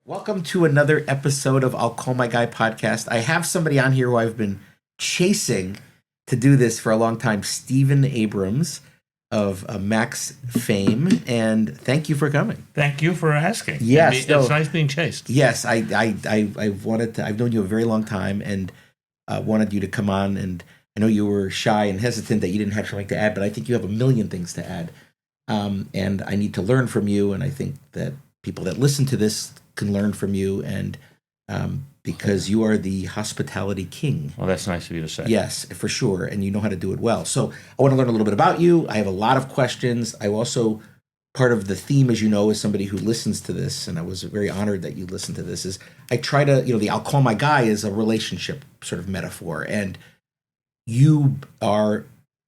Welcome to another episode of I'll Call My Guy podcast. I have somebody on here who I've been chasing to do this for a long time, Stephen Abrams of Max fame, and thank you for coming. Thank you for asking. Yes, it's nice being chased. Yes, I've wanted to. I've known you a very long time, and wanted you to come on. And I know you were shy and hesitant that you didn't have something to add, but I think you have a million things to add, and I need to learn from you. And I think that people that listen to this can learn from you, and because you are the hospitality king. Well, that's nice of you to say. Yes, for sure, and you know how to do it well. So I want to learn a little bit about you. I have a lot of questions. I also, part of the theme, as you know, as somebody who listens to this, and I was very honored that you listened to this, is I try to, the I'll Call My Guy is a relationship sort of metaphor, and you are,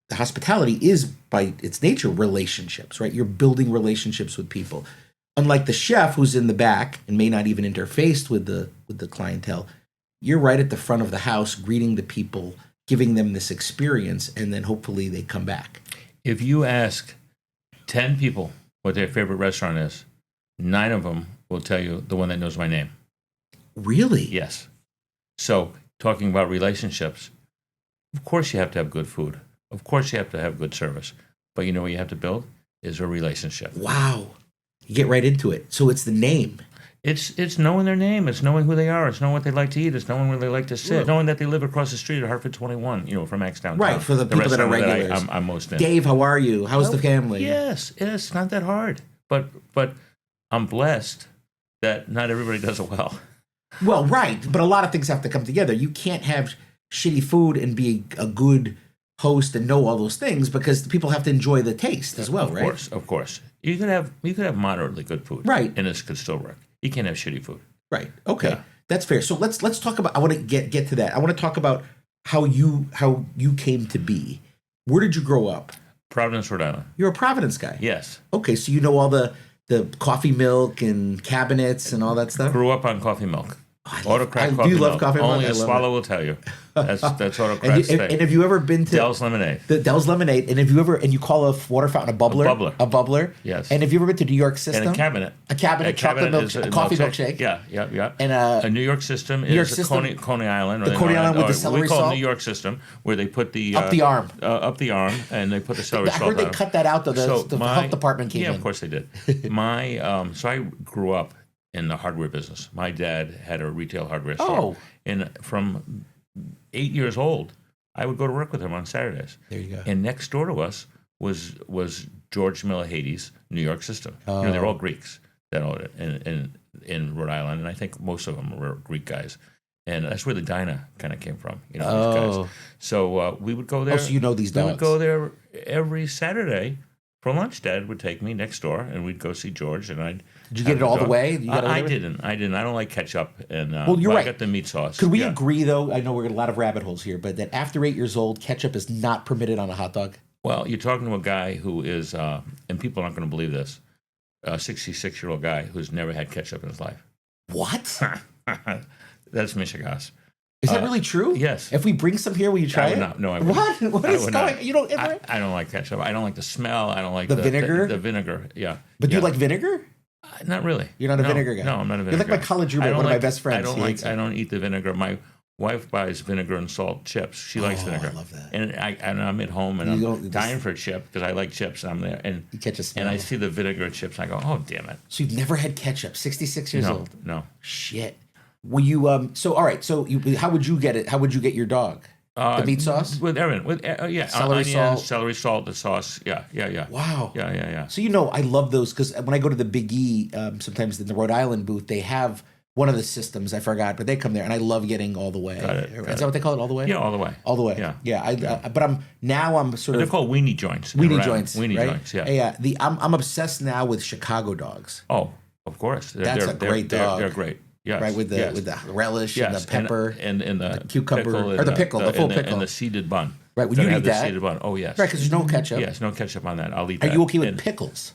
the hospitality is by its nature relationships, right? You're building relationships with people. Unlike the chef who's in the back and may not even interface with the clientele, you're right at the front of the house, greeting the people, giving them this experience, and then hopefully they come back. If you ask 10 people what their favorite restaurant is, 9 of them will tell you the one that knows my name. Really? Yes. So, talking about relationships, of course you have to have good food. Of course you have to have good service. But you know what you have to build is a relationship. Wow. You get right into it. So it's the name. It's knowing their name. It's knowing who they are. It's knowing what they like to eat. It's knowing where they like to sit. Knowing that they live across the street at Hartford 21, from Max downtown. Right, for the people that are regulars. I'm most in. Dave, how are you? How's the family? Yes, it's not that hard. But I'm blessed that not everybody does it well. Well, right. But a lot of things have to come together. You can't have shitty food and be a good host and know all those things, because people have to enjoy the taste as well, right? Of course. You could have moderately good food, right, and this could still work. You can't have shitty food, right? Okay, that's fair. So let's talk about. I want to get to that. I want to talk about how you came to be. Where did you grow up? Providence, Rhode Island. You're a Providence guy. Yes. Okay, so you know all the coffee milk and cabinets and all that stuff. Grew up on coffee milk. Autocrat coffee. Do you love coffee milk? Only a swallow will tell you. That's Autocrat's thing. And have you ever been to Dell's Lemonade? The Dell's Lemonade. And have you ever, and you call a water fountain a bubbler? A bubbler. Yes. And have you ever been to New York System? And a cabinet. Chocolate milk, a coffee milkshake. Yeah. And a New York System is Coney Island. The Coney Island with the celery salt. We call it New York System, where they put the up the arm, and they put the celery salt. I heard they cut that out. The health department came in. Yeah, of course they did. So I grew up in the hardware business. My dad had a retail hardware store. And from 8 years old, I would go to work with him on Saturdays. There you go. And next door to us was George Millahades' New York System. They're all Greeks that owned it in Rhode Island, and I think most of them were Greek guys. And that's where the Dinah kind of came from, these guys. So we would go there. Oh, so you know these dogs. We would go there every Saturday for lunch. Dad would take me next door, and we'd go see George, and Did you get it all the way? I didn't. I don't like ketchup, and you're right. I got the meat sauce. Could we agree, though? I know we're in a lot of rabbit holes here, but that after 8 years old, ketchup is not permitted on a hot dog? Well, you're talking to a guy who is, and people aren't going to believe this, a 66-year-old guy who's never had ketchup in his life. What? That's Michigas. Is that really true? Yes. If we bring some here, will you try it? No, I wouldn't. What is going on? You don't ever? I don't like ketchup. I don't like the smell. I don't like the vinegar? The vinegar, yeah. But do you like vinegar? Not really. You're not a vinegar guy? No, I'm not a vinegar guy. You're like my college roommate, one of my best friends. I don't eat the vinegar. My wife buys vinegar and salt chips. She likes vinegar. I love that. And I'm at home, and I'm dying for a chip because I like chips. I'm there, and you catch a smell. And I see the vinegar chips, and I go, oh, damn it. So you've never had ketchup, 66 years old? No. Shit. Will you so all right, so how would you get it? How would you get your dog? The meat sauce? With everything. Celery salt, the sauce. Yeah. Wow. Yeah. So I love those, because when I go to the Big E, sometimes in the Rhode Island booth, they have one of the systems, I forgot, but they come there, and I love getting all the way. Got it. Is that what they call it, all the way? Yeah, all the way. All the way. Yeah. But I'm sort of. They're called weenie joints. Weenie joints. Weenie right? joints. Yeah. I'm obsessed now with Chicago dogs. Oh, of course. That's a great dog. They're great. Yes. Right, with the relish and the pepper and the cucumber, pickle or the full pickle. And the seeded bun. Right, when you eat that. The seeded bun. Oh, yes. Right, because there's no ketchup. Yes, no ketchup on that. I'll eat that. Are you okay with pickles?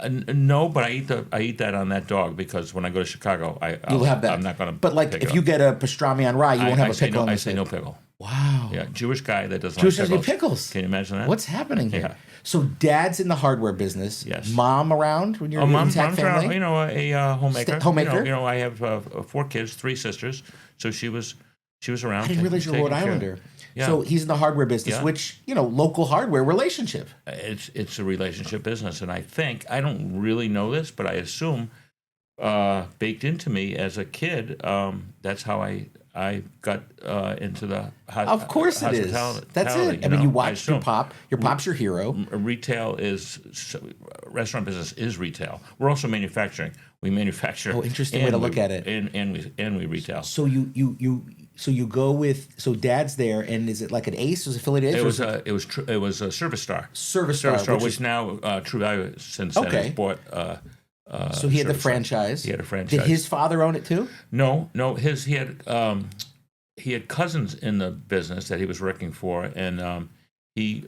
No, but I eat that on that dog, because when I go to Chicago, I'll have that. I'm not going to. But if you get a pastrami on rye, you won't have a pickle. I say no pickle. Wow. Yeah, Jewish guy that doesn't Jewish like doesn't eat pickles. pickles. Can you imagine that? What's happening here? Yeah. So dad's in the hardware business. Yes. Mom around when you're in Mom's intact family? around, a homemaker. Homemaker? I have 4 kids, 3 sisters, so she was around. I didn't realize you're a Rhode Islander. Yeah. So he's in the hardware business, Yeah. which, local hardware relationship. It's a relationship business, and I don't really know this, but I assume baked into me as a kid. That's how I got into the Of course it is. That's it. I mean, you watched your pop. Your pop's your hero. Retail restaurant business is retail. We're also manufacturing. We manufacture. Oh, interesting way to look at it. And we retail. So you go with dad's there, and is it like an Ace? Was it affiliated? It was a Service Star. Service Star, which now True Value since then has bought. So he had the franchise. He had a franchise. Did his father own it too? No. He had cousins in the business that he was working for, and he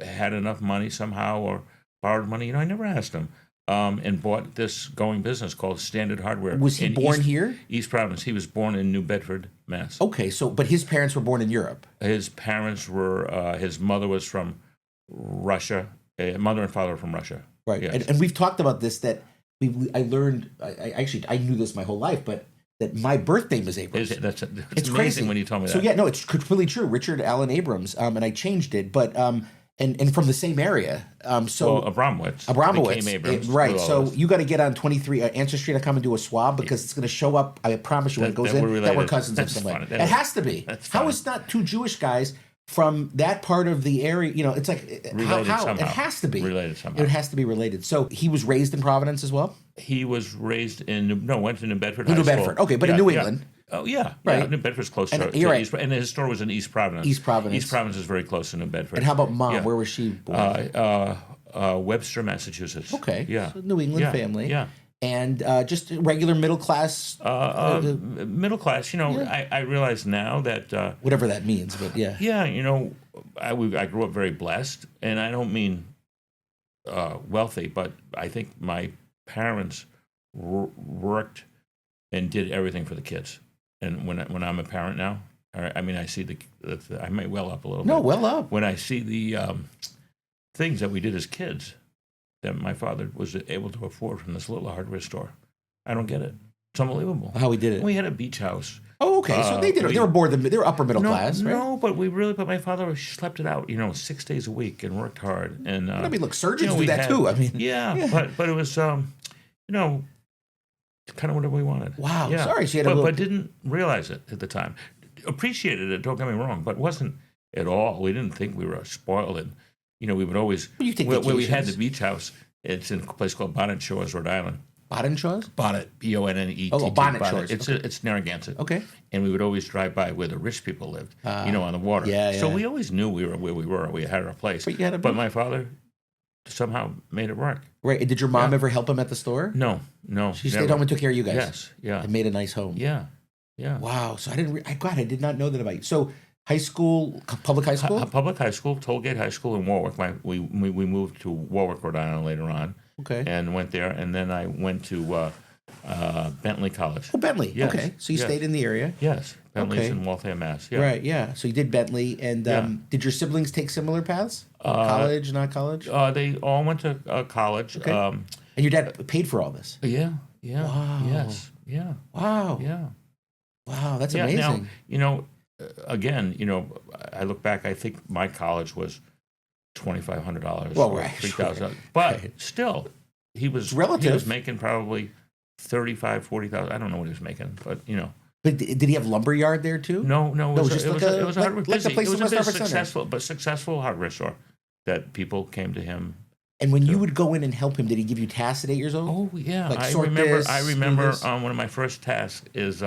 had enough money somehow or borrowed money. I never asked him. And bought this going business called Standard Hardware. Was he born here? East Providence. He was born in New Bedford, Mass. Okay, but his parents were born in Europe. His parents were. His mother was from Russia. Mother and father were from Russia. Right, yes. and we've talked about this. That I learned. I knew this my whole life, but that my birth name is Abrams. It's amazing crazy when you told me that. So yeah, no, it's completely true. Richard Allen Abrams, and I changed it, but and from the same area. Abramowitz became Abrams. Right. So you got to get on 23 Ancestry.com and do a swab because it's going to show up. I promise you when it goes in that we're cousins of somebody. It has to be. How is not 2 Jewish guys from that part of the area? It's like related how? Somehow. It has to be related somehow. It has to be related. So he was raised in Providence as well. He was raised went to New Bedford. New Bedford. Okay, but in New England. Oh yeah, right. Yeah, New Bedford's close to East, and his store was in East Providence. East Providence. East Providence is very close to New Bedford. And how about mom? Yeah. Where was she born? Webster, Massachusetts. Okay. Yeah. So New England family. Yeah. And just regular middle class. Middle class. I realize now that whatever that means, but yeah. Yeah. I grew up very blessed, and I don't mean wealthy, but I think my parents worked and did everything for the kids. And when I'm a parent now, I see I may well up a little bit. No, well up. When I see the things that we did as kids that my father was able to afford from this little hardware store, I don't get it. It's unbelievable. How we did it. We had a beach house. Oh, okay. So they did it. They were upper middle class, right? No, but my father slept it out, 6 days a week and worked hard. And look, surgeons do that too. Yeah. But it was, kind of whatever we wanted. Wow. Yeah. Sorry. She had but didn't realize it at the time. Appreciated it, don't get me wrong, but wasn't at all. We didn't think we were spoiled. And, we would always, where we had the beach house, it's in a place called Bonnet Shores, Rhode Island. Bonnet Shores? Bonnet, Bonnett. Oh, Bonnet Shores. It's Narragansett. Okay. And we would always drive by where the rich people lived, on the water. Yeah. So we always knew we were where we were. We had our place. But my father somehow made it work. Right. And did your mom ever help him at the store? No. She stayed home and took care of you guys? Yes. Yeah. And made a nice home? Yeah. Wow. So I did not know that about you. So high school, public high school? Public high school, Tollgate High School in Warwick. We moved to Warwick, Rhode Island later on. Okay. And went there. And then I went to Bentley College. Oh, Bentley. Yes. Okay. So you stayed in the area? Yes. Bentley's in Waltham, Mass. Yeah. Right, yeah. So you did Bentley. And did your siblings take similar paths? College, not college? They all went to college. Okay. And your dad paid for all this? Yeah. Wow. Yes. Yeah. Wow. Yeah. Wow, that's amazing. Now, again, I look back, I think my college was $2,500 well, or right, $3,000. But still, he was relative. He was making probably $35,000, $40,000. I don't know what he was making, but But did he have lumberyard there too? No. It was a hardware like the place it was in West a Hartford successful hardware store that people came to him. And when you would go in and help him, did he give you tasks at 8 years old? Oh yeah, like I remember. One of my first tasks is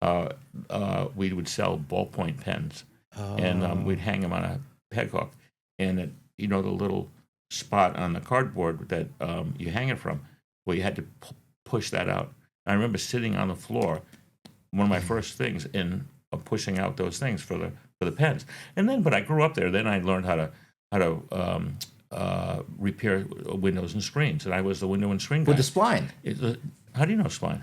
we would sell ballpoint pens, and we'd hang them on a peg hook, and the little spot on the cardboard that you hang it from, well, you had to push that out. I remember sitting on the floor, one of my first things in pushing out those things for the pens, and then but I grew up there. Then I learned how to repair windows and screens, and I was the window and screen guy. With the spline. How do you know spline?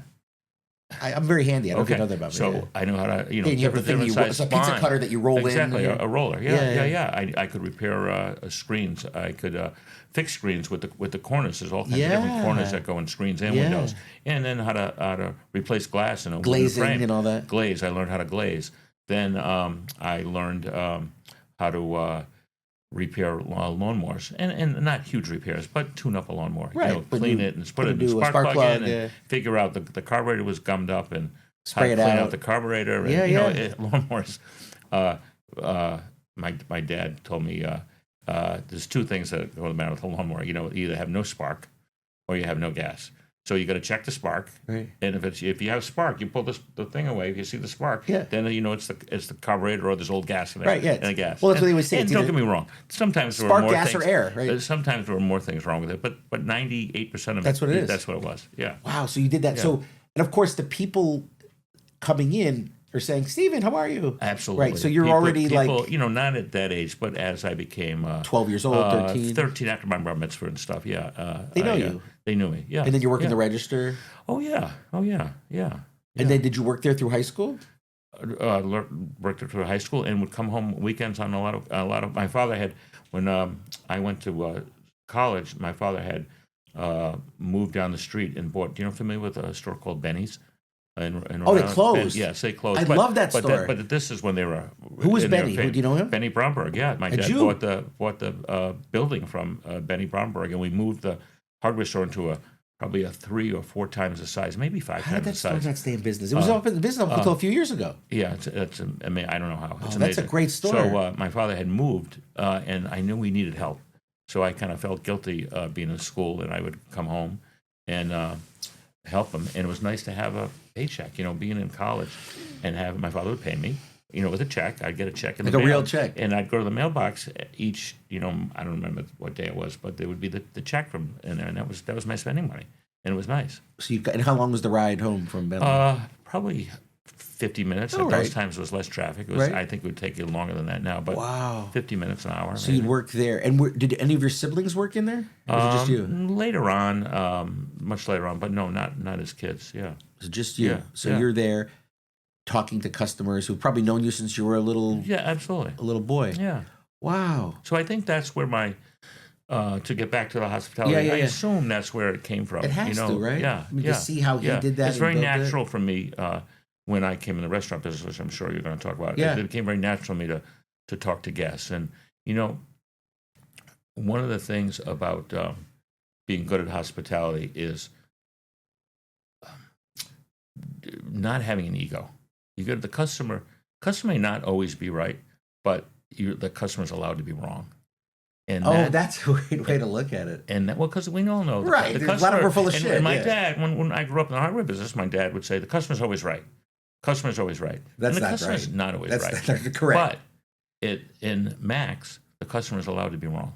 I'm very handy. I don't know if you know that about me. So yeah. I know how to, Yeah, and you have the thing it's a pizza cutter that you roll exactly, in. a roller. Yeah. Yeah. I could repair screens. I could fix screens with the corners. There's all kinds of different corners that go in screens and windows. And then how to replace glass in a wooden Glazing frame. and all that. Glaze. I learned how to glaze. Then I learned how to repair lawnmowers, and not huge repairs, but tune up a lawnmower. Right. Clean it and put a new spark plug in, and figure out the carburetor was gummed up, and spray it clean out. out the carburetor. And, lawnmowers. My dad told me there's two things that go the matter with a lawnmower. You either have no spark or you have no gas. So you got to check the spark, right. And if you have spark, you pull the thing away. If you see the spark, then it's the carburetor or there's old gas in there, right? Yeah, and the gas. Well, that's what they would say. And don't get me wrong. Sometimes there spark, were more gas, things, or air. Right. Sometimes there were more things wrong with it, but 98% of it. That's what it is. That's what it was. Yeah. Wow. So you did that. Yeah. So and of course the people coming in are saying, Stephen, how are you? Absolutely. Right. So you're already like not at that age, but as I became 12 years old, 13, 13 after my bar mitzvah and stuff. Yeah. They know you. They knew me. Yeah. And then you work in the register. Oh yeah. And then did you work there through high school? Worked through high school and would come home weekends on a lot of. My father had when I went to college. My father had moved down the street and bought. Familiar with a store called Benny's? They closed. Yes, they closed. I love that store. But this is when they were. Who was Benny? Do you know him? Benny Bromberg. Yeah, my dad bought the building from Benny Bromberg, and we moved the hardware store into probably a 3 or 4 times the size, maybe 5 times the size. How did that store not stay in business? It was open in business until a few years ago. Yeah, it's I mean, I don't know how. It's that's a great story. So my father had moved, and I knew we needed help. So I kind of felt guilty being in school, and I would come home and help him. And it was nice to have a paycheck, being in college, and my father would pay me, with a check. I'd get a check in the mail, a real check, and I'd go to the mailbox each. I don't remember what day it was, but there would be the check from in there, and that was my spending money, and it was nice. So and how long was the ride home from Bentley? Probably 50 minutes. At those times there was less traffic. I think it would take you longer than that now, but 50 minutes an hour. So maybe. You'd work there. And did any of your siblings work in there? Or was it just you? Later on, much later on, but no, not as kids, yeah. So just you. Yeah. So you're there talking to customers who've probably known you since you were a little... Yeah, absolutely. A little boy. Yeah. Wow. So I think that's where my... to get back to the hospitality, I assume that's where it came from. It has to, right? Yeah. To see how he did that. It's very natural for me when I came in the restaurant business, which I'm sure you're going to talk about. Yeah. It became very natural for me to talk to guests. And, one of the things about being good at hospitality is not having an ego. You go to the customer. Customer may not always be right, but the customer's allowed to be wrong. And that's a great way to look at it. And because we all know, right? The customer, a lot of them are full of shit. And my dad, when I grew up in the hardware business, my dad would say, "The customer's always right. Customer's always right." That's and the not customer's right. Not always that's right. That's correct. But in Max, the customer's allowed to be wrong,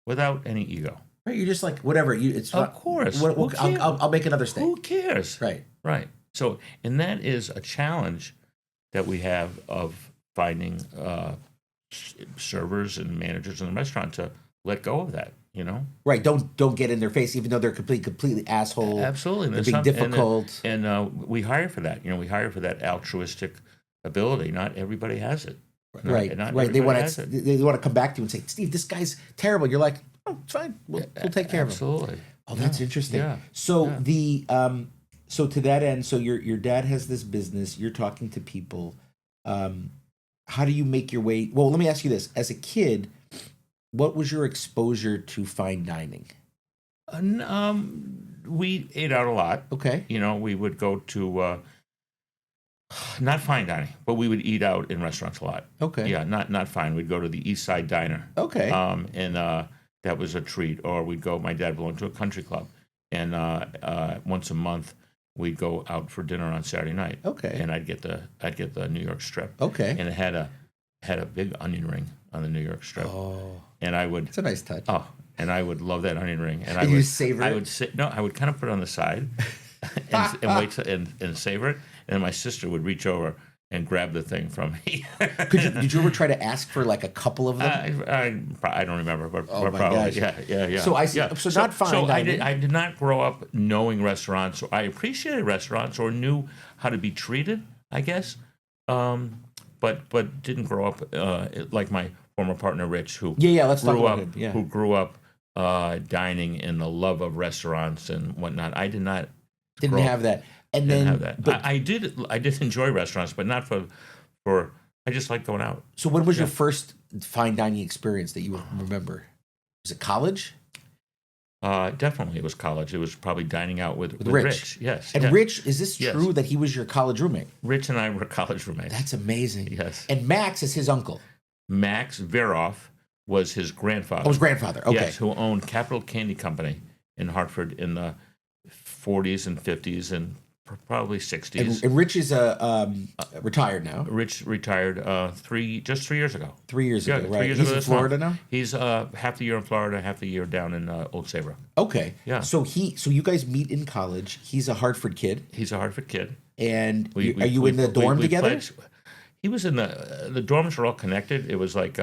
without any ego. Right? You're just like whatever. It's of course. I'll make another steak. Who cares? Right. Right. So, and that is a challenge that we have of finding servers and managers in the restaurant to let go of that, Right. Don't get in their face, even though they're completely asshole. Absolutely. They're being difficult. And we hire for that. We hire for that altruistic ability. Not everybody has it. Right. They want to come back to you and say, Steve, this guy's terrible. You're like, oh, it's fine. We'll take care of him. Absolutely. Oh, that's interesting. Yeah. So so to that end, so your dad has this business. You're talking to people. How do you make your way? Well, let me ask you this: as a kid, what was your exposure to fine dining? We ate out a lot. Okay. We would go to not fine dining, but we would eat out in restaurants a lot. Okay. Yeah, not fine. We'd go to the East Side Diner. Okay. And that was a treat. Or we'd go. My dad belonged to a country club, and once a month we'd go out for dinner on Saturday night. Okay. And I'd get the New York strip. Okay. And it had a big onion ring on the New York strip. Oh. And I would. It's a nice touch. Oh, and I would love that onion ring. And you savor it? I would I would kind of put it on the side and wait and savor it. And then my sister would reach over and grab the thing from me. Did you ever try to ask for like a couple of them? I don't remember, but Oh my probably gosh. yeah. So not fine So dining. I did not grow up knowing restaurants. I appreciated restaurants or knew how to be treated, I guess, but didn't grow up like my former partner Rich, who Let's talk grew about up him. Yeah. who grew up dining in the love of restaurants and whatnot. I did not Didn't grow up- have that. And didn't then have that. But I did enjoy restaurants, but not for I just like going out. so when was your first fine dining experience that you remember? Was it college? Definitely, it was college. It was probably dining out with Rich. Rich. Yes. And yes. Rich, is this Yes. true that he was your college roommate? Rich and I were college roommates. That's amazing. Yes. And Max is his uncle. Max Veroff was his grandfather. Oh, his grandfather. Okay. Yes, who owned Capital Candy Company in Hartford in the 40s and 50s and probably 60s. And Rich is retired now. Rich retired just 3 years ago. 3 years ago, right? 3 years He's ago in this Florida month. now? He's half the year in Florida, half the year down in Old Saybrook. Okay. Yeah. So you guys meet in college. He's a Hartford kid. He's a Hartford kid. And are you in the dorm together? He was in the dorms were all connected. It was like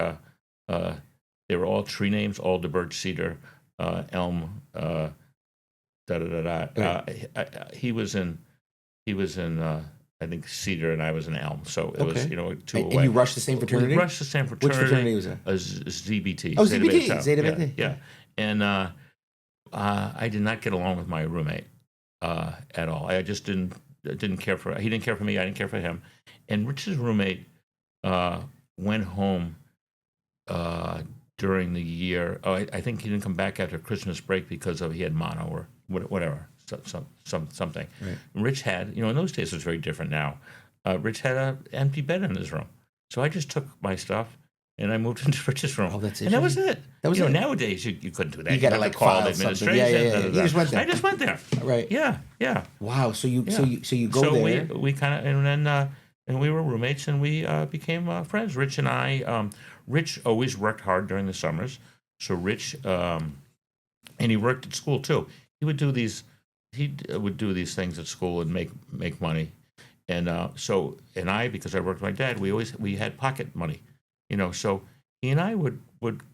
they were all tree names, alder, birch, cedar, elm, da da da da. He was in I think cedar, and I was in elm. So it was two away. And you rushed the same fraternity? We rushed the same fraternity. Which fraternity was that? ZBT. Oh, ZBT. Zeta Beta. Yeah. And I did not get along with my roommate at all. I just didn't care for. He didn't care for me. I didn't care for him. And Rich's roommate went home during the year. Oh, I think he didn't come back after Christmas break because he had mono or whatever, something. Right. Rich had, in those days it was very different now. Rich had an empty bed in his room, so I just took my stuff and I moved into Rich's room. Oh, that's and that was it. That was it. Nowadays you couldn't do that. You got to have like call file administration. Yeah. You just went there. I just went there. Right. Yeah. Wow. So you go So there. we kind of and then and we were roommates and we became friends. Rich and I. Rich always worked hard during the summers, so Rich and he worked at school too. He would do these. He would do these things at school and make money, and I, because I worked with my dad, we had pocket money, So he and I would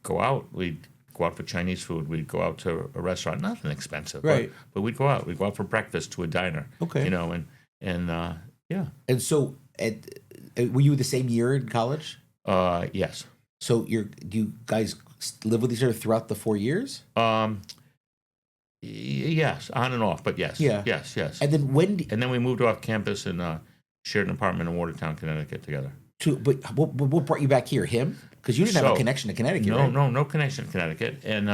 go out. We'd go out for Chinese food. We'd go out to a restaurant, nothing expensive, right? But we'd go out. We'd go out for breakfast to a diner, okay. Yeah. And so, were you the same year in college? Yes. So do you guys live with each other throughout the 4 years? Yes, on and off, but yes. Yeah. Yes. And then And then we moved off campus and shared an apartment in Watertown, Connecticut together. But what brought you back here? Him? Because you didn't have a connection to Connecticut, right? No connection to Connecticut. And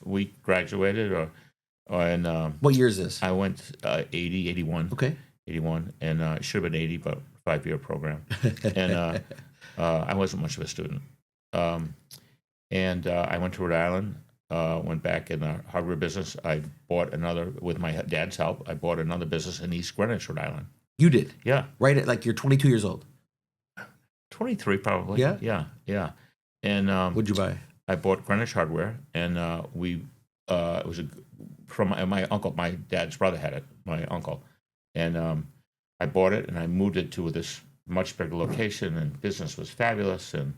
we graduated, and what year is this? I went 80, 81. Okay. 81, and it should have been 80, but 5-year program. And I wasn't much of a student. And I went to Rhode Island, went back in the hardware business. I bought with my dad's help, I bought another business in East Greenwich, Rhode Island. You did? Yeah. Right at like you're 22 years old? 23 probably. Yeah? Yeah. And what'd you buy? I bought Greenwich Hardware, and it was from my uncle. My dad's brother had it, my uncle. And I bought it, and I moved it to this much bigger location, and business was fabulous. And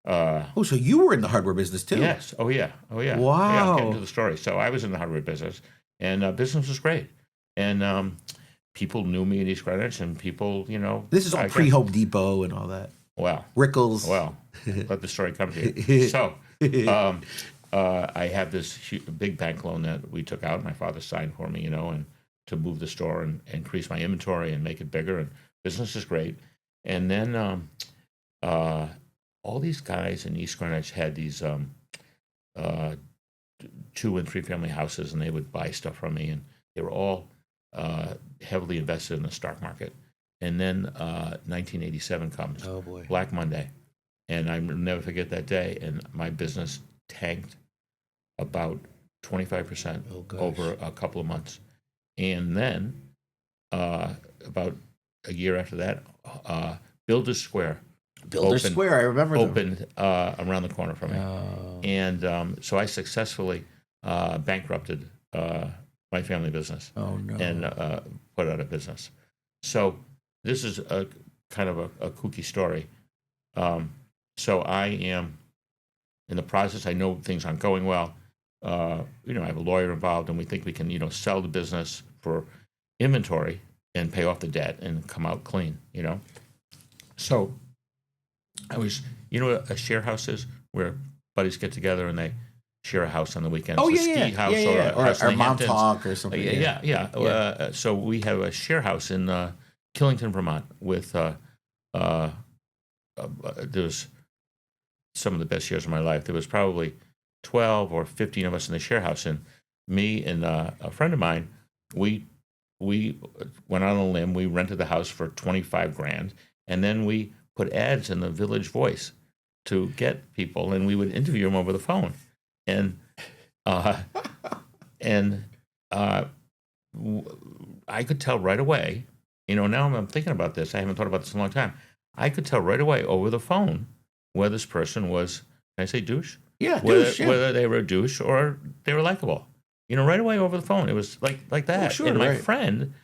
so you were in the hardware business too? Yes. Oh yeah. Wow. Yeah, I'm getting to the story. So I was in the hardware business, and business was great. And people knew me in East Greenwich, and people, This is all pre-Home Depot and all that. Well. Rickles. Well, let the story come to you. So I have this big bank loan that we took out. My father signed for me, and to move the store and increase my inventory and make it bigger. And business is great. And then all these guys in East Greenwich had these 2- and 3-family houses, and they would buy stuff from me, and they were all heavily invested in the stock market. And then 1987 comes, oh boy, Black Monday, and I'll never forget that day. And my business tanked about 25% over a couple of months. And then about a year after that, Builders Square. Square, I remember them. Opened around the corner from me. Oh. And so I successfully bankrupted my family business. Oh, no. And put out of business. So this is kind of a kooky story. So I am in the process. I know things aren't going well. I have a lawyer involved, and we think we can, sell the business for inventory and pay off the debt and come out clean. So I was, a share house is where buddies get together and they share a house on the weekends. Oh, a yeah, ski house or a house in or the Mount Hamptons. Talk or something. Yeah. So we have a share house in Killington, Vermont, with there's some of the best years of my life. There was probably 12 or 15 of us in the share house, and me and a friend of mine, we went on a limb. We rented the house for $25,000, and then we put ads in the Village Voice to get people, and we would interview them over the phone. And I could tell right away. Now I'm thinking about this. I haven't thought about this in a long time. I could tell right away over the phone whether this person was, can I say douche? Yeah, douche. Whether they were a douche or they were likable. Right away over the phone. It was like that. Oh, sure, and my friend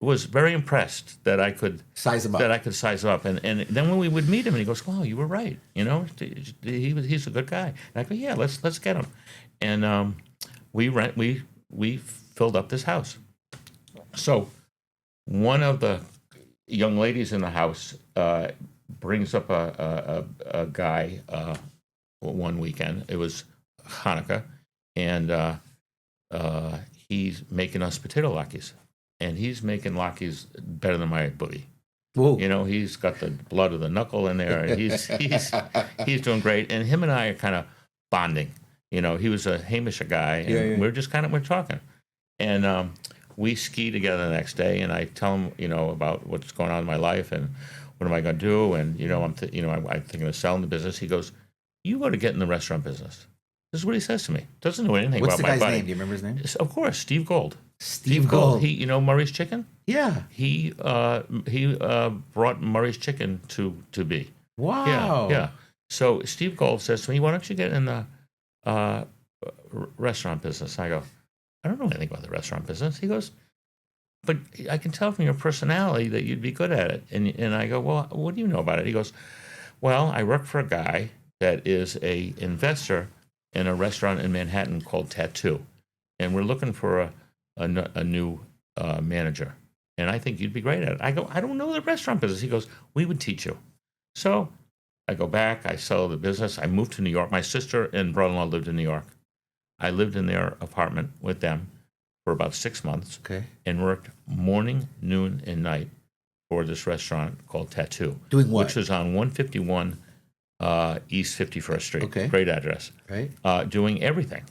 was very impressed that I could size him up. That I could size up. And then when we would meet him, and he goes, "Wow, you were right. He's a good guy." And I go, "Yeah, let's get him." And we filled up this house. So one of the young ladies in the house brings up a guy one weekend. It was Hanukkah, and he's making us potato latkes. And he's making latkes better than my booty. Whoa. He's got the blood of the knuckle in there, and he's doing great. And him and I are kind of bonding. He was a Hamisher guy, and we're just we're talking. And we ski together the next day, and I tell him, about what's going on in my life and what am I going to do. And I'm thinking of selling the business. He goes, "You got to get in the restaurant business." This is what he says to me. Doesn't know anything What's about my buddy. What's the guy's name? Do you remember his name? Of course, Steve Gold. Steve Gold. He, Murray's Chicken. Yeah. He brought Murray's Chicken to be. Wow. Yeah. So Steve Gold says to me, "Why don't you get in the restaurant business?" I go, "I don't know anything about the restaurant business." He goes, "But I can tell from your personality that you'd be good at it." And I go, "Well, what do you know about it?" He goes, "Well, I work for a guy that is a investor in a restaurant in Manhattan called Tattoo, and we're looking for a new manager, and I think you'd be great at it." I go, "I don't know the restaurant business." He goes, "We would teach you." So I go back, I sell the business. I moved to New York. My sister and brother-in-law lived in New York. I lived in their apartment with them for about 6 months, and worked morning, noon, and night for this restaurant called Tattoo. Doing what? Which was on 151 East 51st Street. Okay. Great address. Right. Doing everything,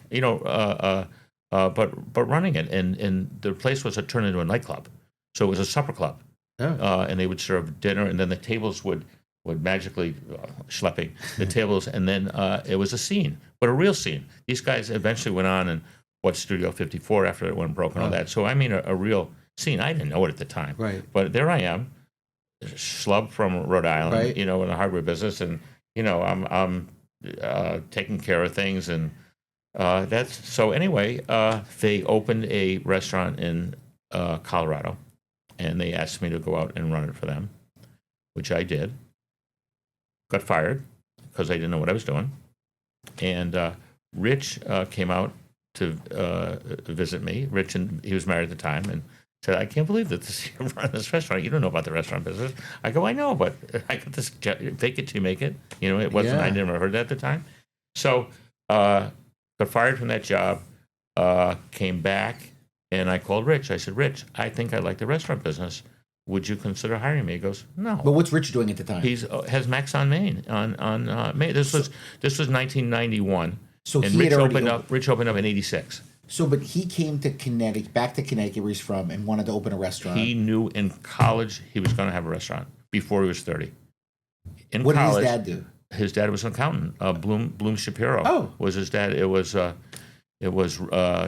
but running it. And the place was turned into a nightclub. So it was a supper club. Oh. And they would serve dinner, and then the tables would magically schlepping the tables, and then it was a scene, but a real scene. These guys eventually went on and watched Studio 54 after it went broke and all that. So I mean, a real scene. I didn't know it at the time. Right. But there I am, schlub from Rhode Island, right. In the hardware business, and I'm taking care of things, and that's so. Anyway, they opened a restaurant in Colorado, and they asked me to go out and run it for them, which I did. Got fired because I didn't know what I was doing, and Rich came out to visit me. Rich, and he was married at the time, and said, "I can't believe that you're running this restaurant. You don't know about the restaurant business." I go, "I know, but I got this fake it till you make it." It wasn't. Yeah. I never heard that at the time. So got fired from that job. Came back, and I called Rich. I said, "Rich, I think I like the restaurant business. Would you consider hiring me?" He goes, "No." But what's Rich doing at the time? He's has Max on Main on Main. This was 1991. So and he Rich had already opened up. Rich opened up in '86. So, but he came to Connecticut, back to Connecticut where he's from, and wanted to open a restaurant. He knew in college he was going to have a restaurant before he was 30. In what college, did his dad do? His dad was an accountant. Bloom Shapiro. Oh. Was his dad? It was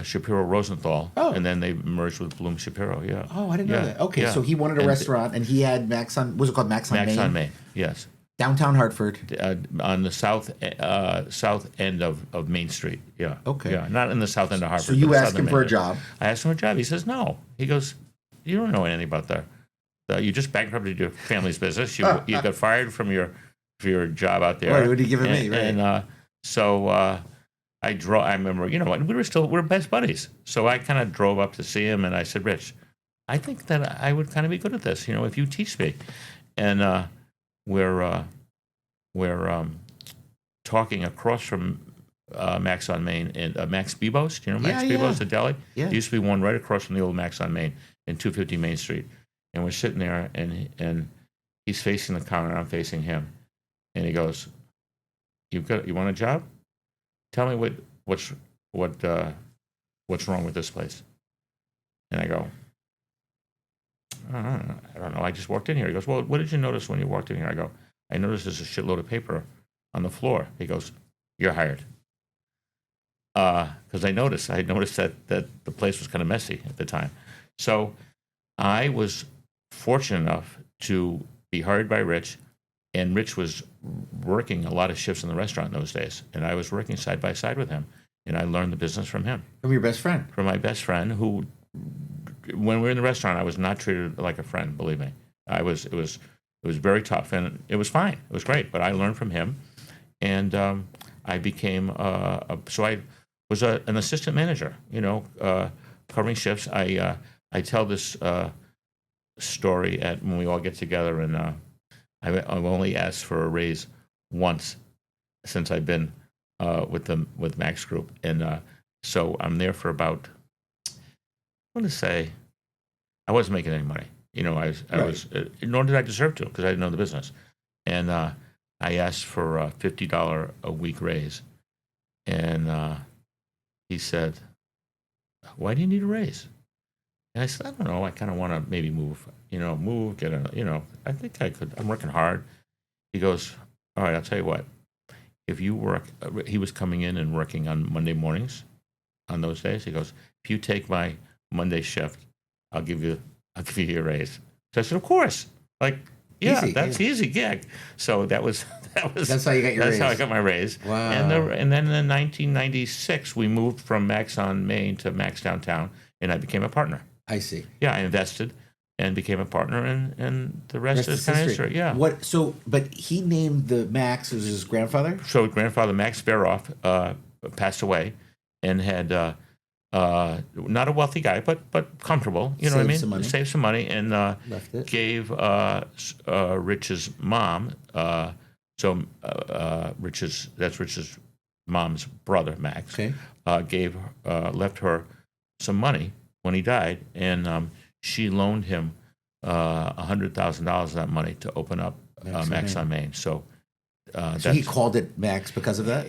Shapiro Rosenthal. Oh. And then they merged with Bloom Shapiro. Yeah. Oh, I didn't know that. Okay, yeah. so he wanted a restaurant, and he had Max on. Was it called Max on Main? Max on Main. Yes. Downtown Hartford. On the south end of Main Street. Yeah. Okay. Yeah, not in the south end of Hartford. So you but asked southern him for a Main. job. I asked him a job. He says no. He goes, "You don't know anything about You just bankrupted your family's business. You got fired from your job out there. Right, what are you giving me? Right. And so I drove. I remember, we were best buddies. So I kind of drove up to see him, and I said, Rich, I think that I would kind of be good at this, if you teach me. And we're talking across from Max on Main and Max Bebo's. Do you know Max Bebo's, the deli? Yeah. There used to be one right across from the old Max on Main in 250 Main Street. And we're sitting there, and he's facing the counter, and I'm facing him. And he goes, you want a job? Tell me what's wrong with this place. And I go, I don't know. I just walked in here. He goes, well, what did you notice when you walked in here? I go, I noticed there's a shitload of paper on the floor. He goes, you're hired. Because I noticed that the place was kind of messy at the time. So I was fortunate enough to be hired by Rich, and Rich was working a lot of shifts in the restaurant in those days, and I was working side by side with him, and I learned the business from him. From your best friend? From my best friend, who, when we were in the restaurant, I was not treated like a friend, believe me. It was very tough, and it was fine. It was great, but I learned from him, and I became, so I was an assistant manager, covering shifts. I tell this story when we all get together, and I've only asked for a raise once since I've been with Max Group, and so I'm there for about, I want to say, I wasn't making any money. I was, nor did I deserve to, because I didn't know the business, and I asked for a $50 a week raise, and he said, "Why do you need a raise?" And I said, "I don't know. I kind of want to maybe move, get a, I think I could. I'm working hard." He goes, "All right, I'll tell you what. If you work," he was coming in and working on Monday mornings on those days. He goes, "If you take my Monday shift, I'll give you a raise." So I said, "Of course." Like, yeah, that's easy gig. So that's how you got your raise. That's how I got my raise. Wow. And then in 1996, we moved from Max on Main to Max Downtown, and I became a partner. I see. Yeah, I invested and became a partner, and the rest is kind of history. Yeah. But he named the Max as his grandfather? So grandfather Max Baroff passed away, and had not a wealthy guy, but comfortable. You know what I mean? Saved some money, and left it. Gave Rich's mom. That's Rich's mom's brother, Max. Okay. Left her some money when he died, and she loaned him $100,000 of that money to open up Max on Main. So he called it Max because of that?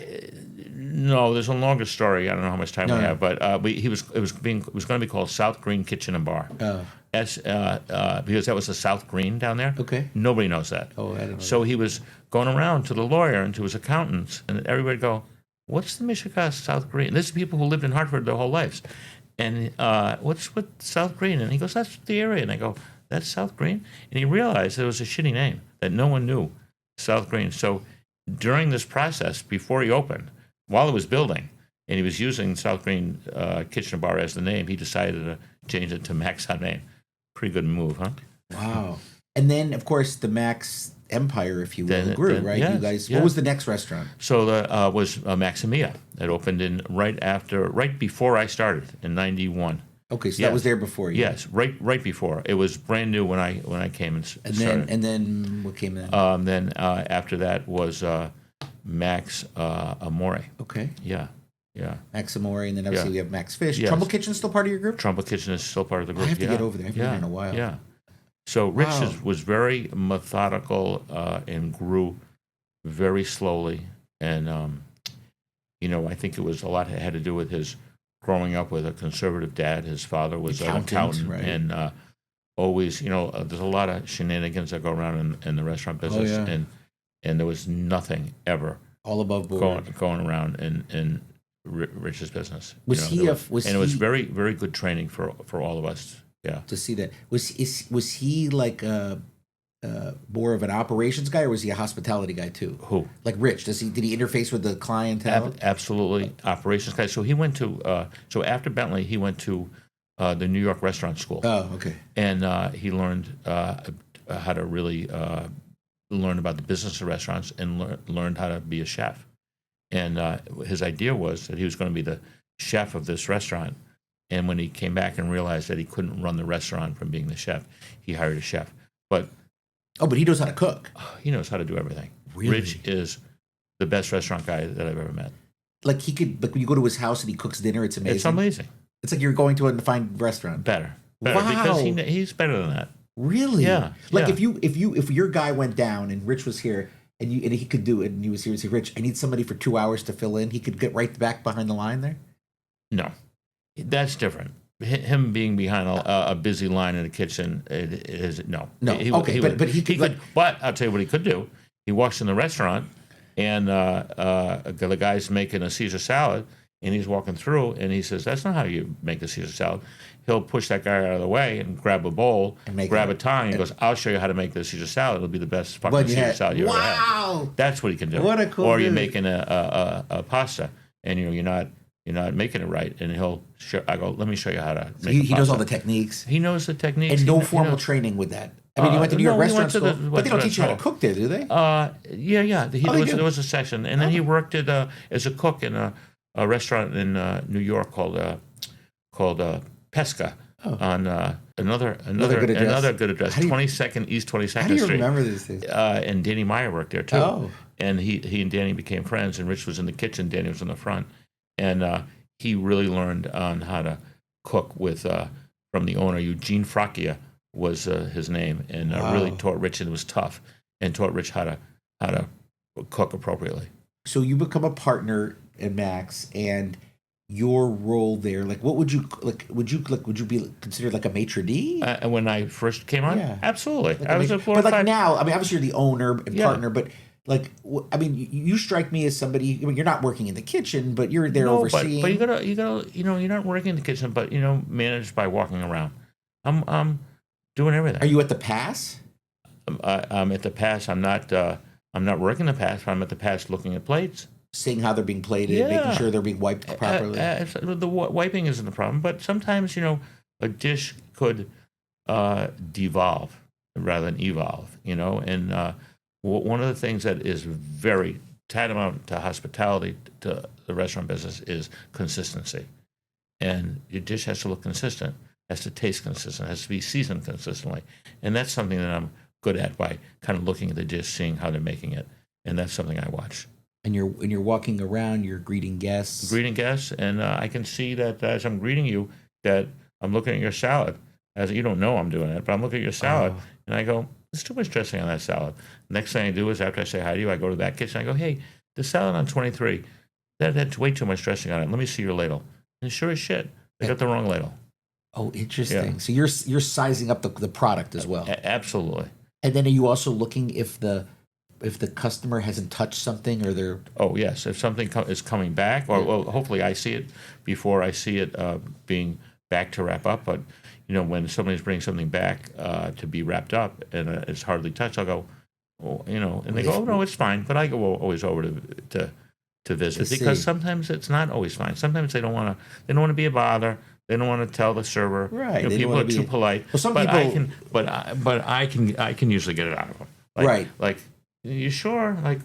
No, there's a longer story. I don't know how much time we have, but it was going to be called South Green Kitchen and Bar. Oh. Because that was the South Green down there. Okay. Nobody knows that. Oh, I didn't know So that. he was going around to the lawyer and to his accountants, and everybody would go, "What's the Michigan South Green?" And this is people who lived in Hartford their whole lives. And what's with South Green? And he goes, "That's the area." And I go, "That's South Green?" And he realized it was a shitty name, that no one knew, South Green. So during this process, before he opened, while it was building, and he was using South Green Kitchen and Bar as the name, he decided to change it to Max on Main. Pretty good move, huh? Wow. And then, of course, the Max empire, if you will, grew, right? Yes, you guys. What was the next restaurant? So was Maximia. That opened in right before I started in '91. Okay, so that was there before you. Yes, right before. It was brand new when I came and started. And then what came in? Then after that was Max Amore. Okay. Yeah. Max Amore, and then obviously we have Max Fish. Yes. Trumbull Kitchen still part of your group? Trumbull Kitchen is still part of the group. I have to get over there. I haven't been there in a while. Yeah. So Rich was very methodical and grew very slowly. And, I think it was a lot had to do with his growing up with a conservative dad. His father was an accountant. Right. And always, there's a lot of shenanigans that go around in the restaurant business. Oh, yeah. And there was nothing ever all above board going around in Rich's business. It was very, very good training for all of us. Yeah. To see that. Was he like more of an operations guy, or was he a hospitality guy too? Who? Like Rich? Did he interface with the clientele? Absolutely, operations guy. So he went to so after Bentley, he went to the New York Restaurant School. Oh, okay. And he learned how to really learn about the business of restaurants and learned how to be a chef. And his idea was that he was going to be the chef of this restaurant. And when he came back and realized that he couldn't run the restaurant from being the chef, he hired a chef. But he knows how to cook. He knows how to do everything. Really? Rich is the best restaurant guy that I've ever met. Like he could, like when you go to his house and he cooks dinner, it's amazing. It's amazing. It's like you're going to a fine restaurant. Better Wow. because he's better than that. Really? Yeah. Like yeah. if your guy went down and Rich was here and he could do it and he was here and say, Rich, I need somebody for 2 hours to fill in. He could get right back behind the line there. No, that's different. Him being behind a busy line in the kitchen is no. No. But he could. But I'll tell you what he could do. He walks in the restaurant and the guy's making a Caesar salad. And he's walking through, and he says, "That's not how you make a Caesar salad." He'll push that guy out of the way and grab a bowl, grab a tongue, and goes, "I'll show you how to make the Caesar salad. It'll be the best fucking Caesar salad you ever had." Wow, that's what he can do. What a cool Or dude. you're making a pasta, and you're not making it right, and he'll show. I go, "Let me show you how to make." So he knows all the techniques. He knows the techniques, and no formal training with that. I mean, he went to New York restaurant school, but they don't teach you how to cook there, do they? Yeah. There was a section, and then he worked at as a cook in a restaurant in New York called Pesca on another good address, 22nd East 22nd Street. How do you remember these things? And Danny Meyer worked there too. Oh. And he and Danny became friends, and Rich was in the kitchen, Danny was in the front, and he really learned on how to cook with from the owner. Eugene Fracchia was his name, and really taught Rich, and it was tough, and taught Rich how to cook appropriately. So you become a partner at Max, and your role there, like, what would you like? Would you be considered like a maitre d'? When I first came on, absolutely. Like I was a but like now, I mean, obviously you're the owner and partner, but like, I mean, you strike me as somebody. I mean, you're not working in the kitchen, but you're there overseeing. But you gotta, you're not working in the kitchen, but managed by walking around. I'm doing everything. Are you at the pass? I'm at the pass. I'm not working the pass. But I'm at the pass looking at plates. Seeing how they're being plated, making sure they're being wiped properly. The wiping isn't the problem, but sometimes a dish could devolve rather than evolve. And one of the things that is very tantamount to hospitality to the restaurant business is consistency, and your dish has to look consistent, has to taste consistent, has to be seasoned consistently, and that's something that I'm good at by kind of looking at the dish, seeing how they're making it, and that's something I watch. And you're walking around, you're greeting guests. And I can see that as I'm greeting you, that I'm looking at your salad. As you don't know I'm doing it, but I'm looking at your salad, and I go, "There's too much dressing on that salad." Next thing I do is after I say hi to you, I go to that kitchen. I go, "Hey, the salad on 23, that's way too much dressing on it. Let me see your ladle." And sure as shit, they got the wrong ladle. Oh, interesting. Yeah. So you're sizing up the product as well. Absolutely. And then are you also looking if the customer hasn't touched something or they're... Oh, yes. If something is coming back, or well, hopefully I see it before I see it being back to wrap up. But, when somebody's bringing something back to be wrapped up and it's hardly touched, I'll go, and they go, "Oh, no, it's fine." But I go always over to visit because sometimes it's not always fine. Sometimes they don't want to be a bother. They don't want to tell the server. Right. People are too polite. Well, some people... I can usually get it out of them. Right. Like, you sure? Like,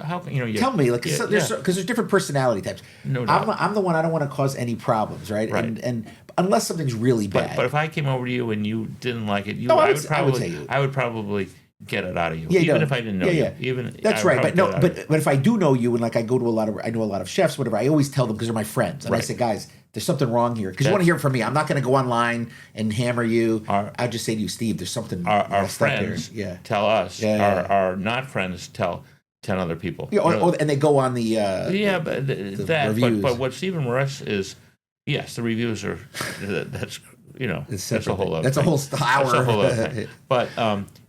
how can tell me? Like, because there's different personality types. No doubt. I'm the one. I don't want to cause any problems, right? And unless something's really bad. But if I came over to you and you didn't like it, I would probably get it out of you, even if I didn't know you. Even that's right. But if I do know you and like I know a lot of chefs, whatever, I always tell them because they're my friends, and I say, "Guys, there's something wrong here," because you want to hear it from me. I'm not going to go online and hammer you. I'll just say to you, "Steve, there's something." Our friends tell us. Our not friends tell 10 other people. Yeah, and they go on the reviews. But what's even worse is, yes, the reviews are that's that's a whole other That's a whole hour. That's a whole other thing. But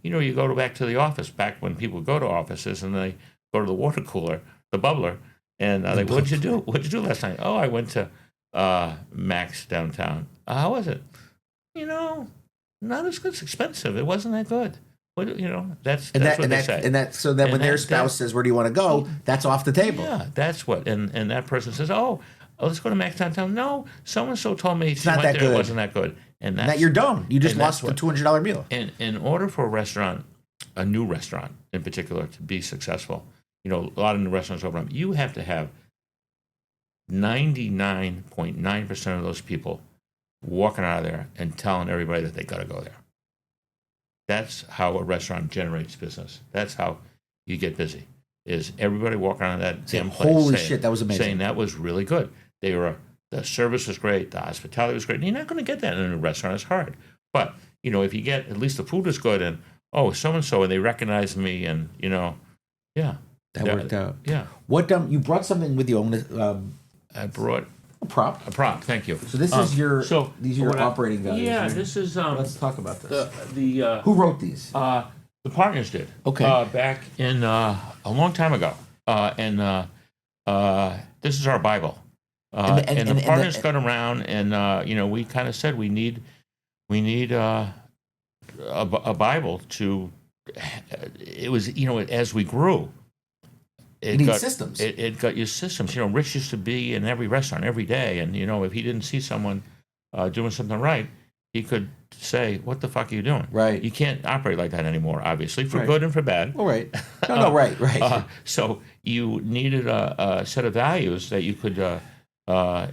you go back to the office, back when people go to offices and they go to the water cooler, the bubbler, and "What'd you do? What'd you do last night?" "Oh, I went to Max downtown." "How was it?" Not as good. It's expensive. It wasn't that good. That's what they say. So then when their spouse says, "Where do you want to go?" That's off the table. Yeah, that's what. And that person says, "Oh, Oh, let's go to Max Downtown. No, so told me she not went that there. good. It wasn't that good. And that you're done. You just lost the $200 meal. And in order for a restaurant, a new restaurant in particular, to be successful, a lot of new restaurants open up, you have to have 99.9% of those people walking out of there and telling everybody that they got to go there. That's how a restaurant generates business. That's how you get busy. Is everybody walking out of that damn place holy shit, that was amazing. saying that was really good. The service was great, the hospitality was great. And you're not going to get that in a new restaurant. It's hard. But, if you get, at least the food is good and, so-and-so, and they recognize me and, yeah. That worked out. Yeah. What, you brought something with you. I brought a prop. A prop, thank you. So this is these are your operating values. Yeah, right? this is. Let's talk about this. Who wrote these? The partners did. Okay. Back in a long time ago, and this is our Bible. And the partners got around, and we kind of said we need a Bible to. It was as we grew. You need systems. It got your systems. Rich used to be in every restaurant every day, and if he didn't see someone doing something right, he could say, "What the fuck are you doing?" Right. You can't operate like that anymore, obviously, for good and for bad. All right. No, right. So you needed a set of values that you could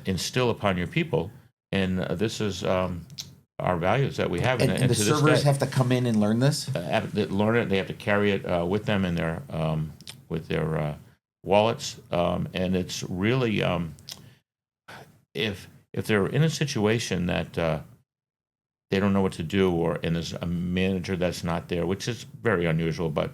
instill upon your people, and this is our values that we have. And the servers have to come in and learn this. Learn it. They have to carry it with them in their wallets, and it's really if they're in a situation that they don't know what to do, and there's a manager that's not there, which is very unusual, but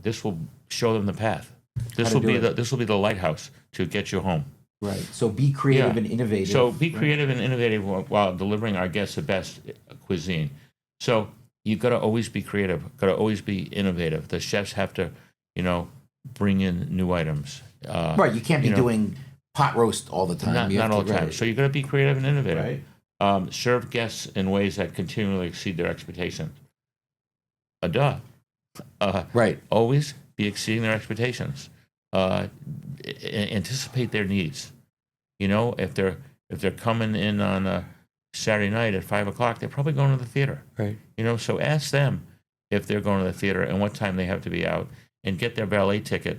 this will show them the path. This will be the lighthouse to get you home. Right. So be creative and innovative. So be creative and innovative while delivering our guests the best cuisine. So you've got to always be creative. Got to always be innovative. The chefs have to, bring in new items. Right. You can't be doing pot roast all the time. Not all the time. So you've got to be creative and innovative. Right. Serve guests in ways that continually exceed their expectations. Right. Always be exceeding their expectations. Anticipate their needs. If they're coming in on a Saturday night at 5:00, they're probably going to the theater. Right. So ask them if they're going to the theater and what time they have to be out, and get their valet ticket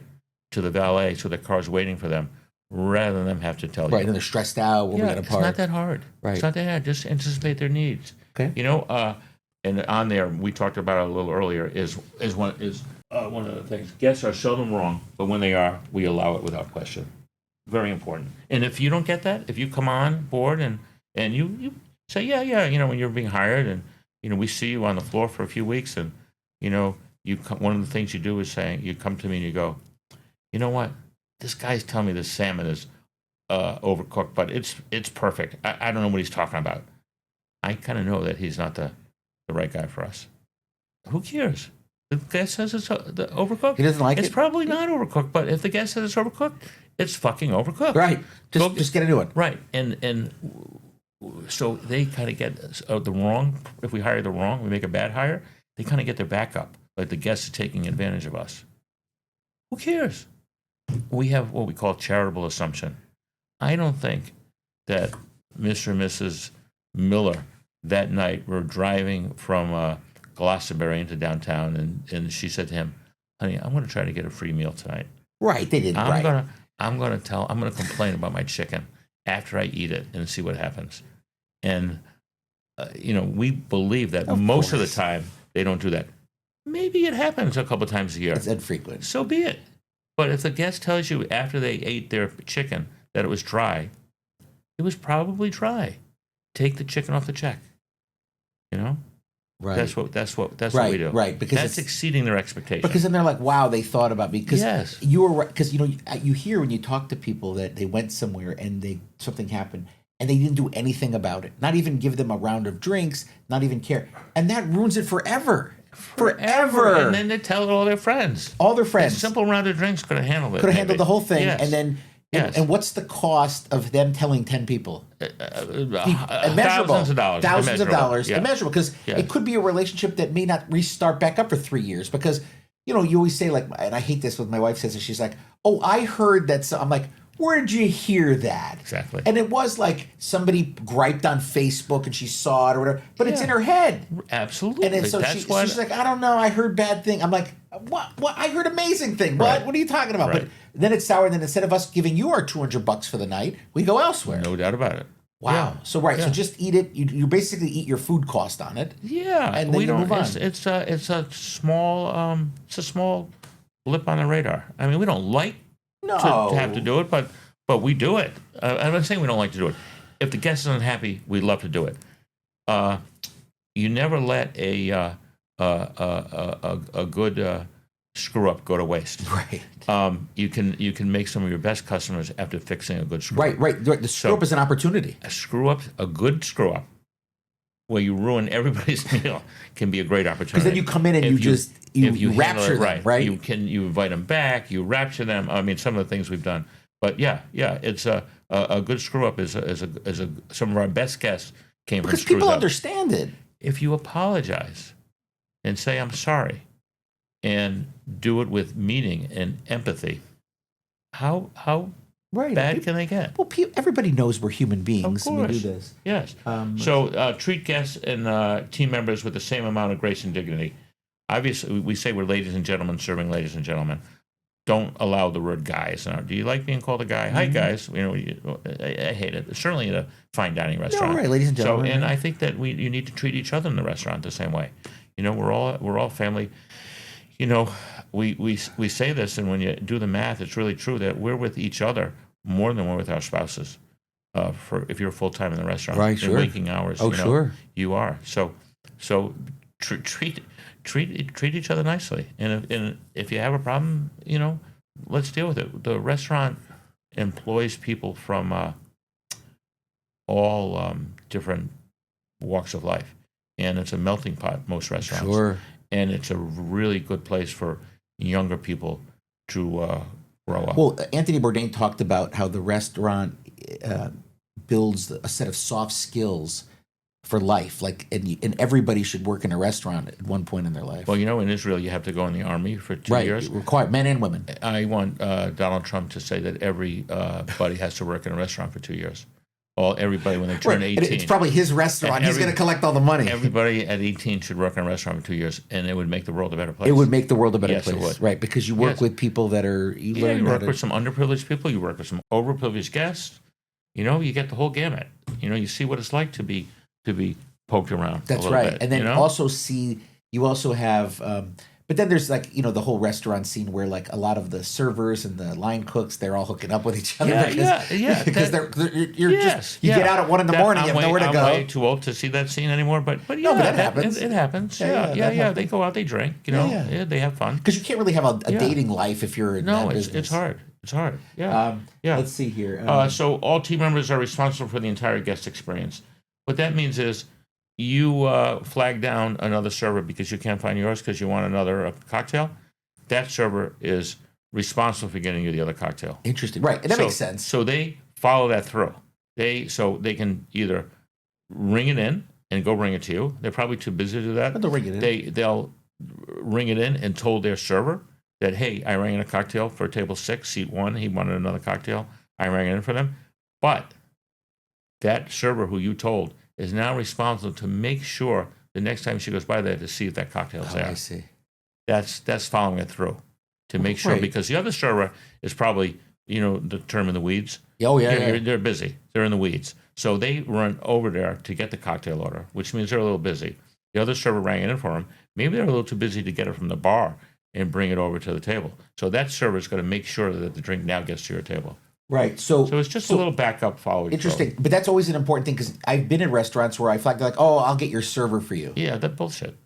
to the valet so the car's waiting for them, rather than them have to tell you. Right, and they're stressed out. We're going to park. It's not that hard. Right. It's not that hard. Just anticipate their needs. Okay. And on there, we talked about it a little earlier, is one of the things. Guests are seldom wrong, but when they are, we allow it without question. Very important. And if you don't get that, if you come on board and you say, yeah, when you're being hired, and we see you on the floor for a few weeks, and one of the things you do is saying, you come to me and you go, you know what, this guy's telling me this salmon is overcooked, but it's perfect. I don't know what he's talking about. I kind of know that he's not the right guy for us. Who cares? The guest says it's overcooked. He doesn't like it? It's probably not overcooked, but if the guest says it's overcooked, it's fucking overcooked. Right. Just get a new one. Right. And so they kind of get the wrong, if we hire the wrong, we make a bad hire, they kind of get their back up. Like the guests are taking advantage of us. Who cares? We have what we call charitable assumption. I don't think that Mr. and Mrs. Miller that night were driving from Gloucesterbury into downtown, and she said to him, honey, I'm going to try to get a free meal tonight. Right, they didn't. I'm going to complain about my chicken after I eat it and see what happens. And, we believe that most of the time they don't do that. Maybe it happens a couple times a year. It's infrequent. So be it. But if the guest tells you after they ate their chicken that it was dry, it was probably dry. Take the chicken off the check. Right. That's what we do. Right. Because that's exceeding their expectations. Because then they're like, wow, they thought about me. Yes. You were right. Because you hear when you talk to people that they went somewhere and something happened and they didn't do anything about it. Not even give them a round of drinks. Not even care. And that ruins it forever. Forever. And then they tell all their friends. All their friends. A simple round of drinks could have handled it. Could have handled the whole thing. Yes. And then, and what's the cost of them telling 10 people? Immeasurable. Thousands of dollars. Thousands of dollars. Yeah. Immeasurable. Because it could be a relationship that may not restart back up for 3 years. Because, you always say, like, and I hate this when my wife says it, she's like, oh, I heard that. So I'm like, Where'd you hear that? Exactly. And it was like somebody griped on Facebook and she saw it or whatever, but it's in her head. Absolutely. And then, so That's what, she's like, I don't know, I heard bad thing. I'm like, what? I heard amazing thing. Right. What are you talking about? Right. But then it's sour. And then instead of us giving you our $200 for the night, we go elsewhere. no doubt about it. Wow. Yeah. So so just eat it. You basically eat your food cost on it. Yeah. And then you move on. It's a small blip on the radar. I mean, we don't like No. to have to do it, but we do it. I'm not saying we don't like to do it. If the guest is unhappy, we love to do it. You never let a good screw up go to waste. Right. You can make some of your best customers after fixing a good screw up. Right. The screw up is an opportunity. A good screw up, where you ruin everybody's meal, can be a great opportunity. Because then you come in and you rapture them, right? You invite them back, you rapture them. I mean, some of the things we've done. But yeah, it's a good screw up is some of our best guests came from because screws people up. understand it. If you apologize and say I'm sorry, and do it with meaning and empathy, how bad can they get? Well, everybody knows we're human beings and we do this. Yes. So treat guests and team members with the same amount of grace and dignity. Obviously, we say we're ladies and gentlemen serving ladies and gentlemen. Don't allow the word guys. Now, do you like being called a guy? Hi, guys. I hate it. Certainly at a fine dining restaurant. No, right, ladies and gentlemen. So, and I think that you need to treat each other in the restaurant the same way. We're all family. We say this, and when you do the math, it's really true that we're with each other more than we're with our spouses. If you're full time in the restaurant, right? In Sure. waking hours, sure, you are. So treat each other nicely, and if you have a problem, let's deal with it. The restaurant employs people from all different walks of life, and it's a melting pot. Most restaurants, sure. And it's a really good place for younger people to grow up. Well, Anthony Bourdain talked about how the restaurant builds a set of soft skills for life. And everybody should work in a restaurant at one point in their life. Well, in Israel, you have to go in the army for 2 years. Right, required, men and women. I want Donald Trump to say that everybody has to work in a restaurant for 2 years. Everybody when they turn 18. It's probably his restaurant. He's going to collect all the money. Everybody at 18 should work in a restaurant for 2 years, and it would make the world a better place. It would make the world a better Yes, place. it would. Right, because you work with people that are... You work with some underprivileged people. You work with some overprivileged guests. You get the whole gamut. You see what it's like to be poked around. That's a right. bit, And then you also have... but then there's the whole restaurant scene where a lot of the servers and the line cooks, they're all hooking up with each other. Because you get out at 1 a.m, you have nowhere to go. I'm way too old to see that scene anymore, but but that happens. It happens. That Yeah. happens. They go out, they drink. They have fun. Because you can't really have a dating life if you're in that business. It's hard. It's hard. Yeah. Let's see here. So all team members are responsible for the entire guest experience. What that means is you flag down another server because you can't find yours because you want another cocktail. That server is responsible for getting you the other cocktail. Interesting. Right. And that makes sense. So they follow that through. They can either ring it in and go bring it to you. They're probably too busy to do that. But they'll ring it in. They'll ring it in and told their server that, hey, I rang in a cocktail for table 6, seat 1. He wanted another cocktail. I rang it in for them. But that server who you told is now responsible to make sure the next time she goes by there to see if that cocktail's there. I see. That's following it through to make sure, because the other server is probably, the term in the weeds. Oh, yeah. They're busy. They're in the weeds. So they run over there to get the cocktail order, which means they're a little busy. The other server rang it in for them. Maybe they're a little too busy to get it from the bar and bring it over to the table. So that server is going to make sure that the drink now gets to your table. Right. So it's just a little backup following. Interesting. Through. But that's always an important thing because I've been in restaurants where I flag I'll get your server for you. Yeah, that bullshit.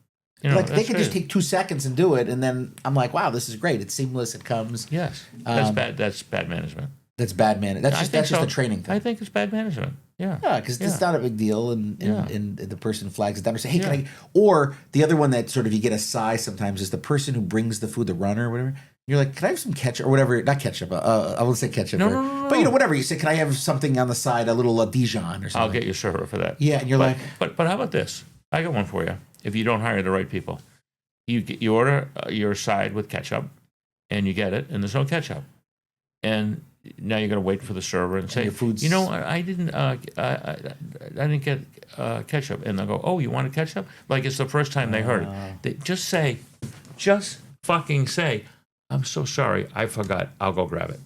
They can just take 2 seconds and do it, and then I'm like, wow, this is great. It's seamless. It comes. Yes. That's bad. That's bad management. That's bad management. That's just a training thing. I think it's bad management. Yeah. Yeah, because it's not a big deal, and the person flags it down or say, hey, can I? Or the other one that sort of you get a sigh sometimes is the person who brings the food, the runner or whatever. You're like, can I have some ketchup or whatever? Not ketchup. I won't say ketchup. No. But whatever. You say, can I have something on the side, a little Dijon or something? I'll get your server for that. Yeah, and you're like. But how about this? I got one for you. If you don't hire the right people, you order your side with ketchup, and you get it, and there's no ketchup. And now you're going to wait for the server and say, your food's- I didn't get ketchup, and they'll go, oh, you wanted ketchup? Like it's the first time they heard it. They just fucking say, I'm so sorry, I forgot. I'll go grab it.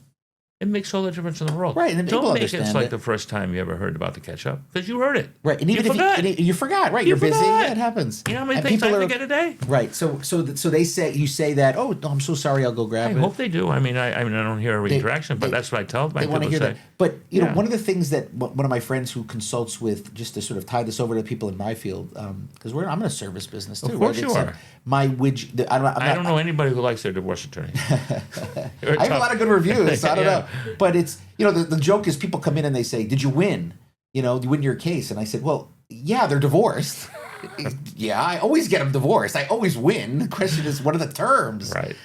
It makes all the difference in the world. Right, and then people don't make it understand like it. the first time you ever heard about the ketchup because you heard it. Right, and even you forgot, right? You You're busy. forgot. Yeah, it happens. You know how many And things I people forget a day? Right. So they say you say that. Oh, no, I'm so sorry. I'll go grab I it. hope they do. I mean, I don't hear every interaction, but that's what I tell my They want to people hear to say. that. But you know, Yeah. one of the things that one of my friends who consults with, just to sort of tie this over to people in my field, because I'm in a service business too. Of course right? you are. My widget. I don't know anybody who likes their divorce attorney. I have a lot of good reviews. So I don't know. But it's, the joke is people come in and they say, did you win? You win your case. And I said, well, yeah, they're divorced. Yeah, I always get them divorced. I always win. The question is, what are the terms? Right.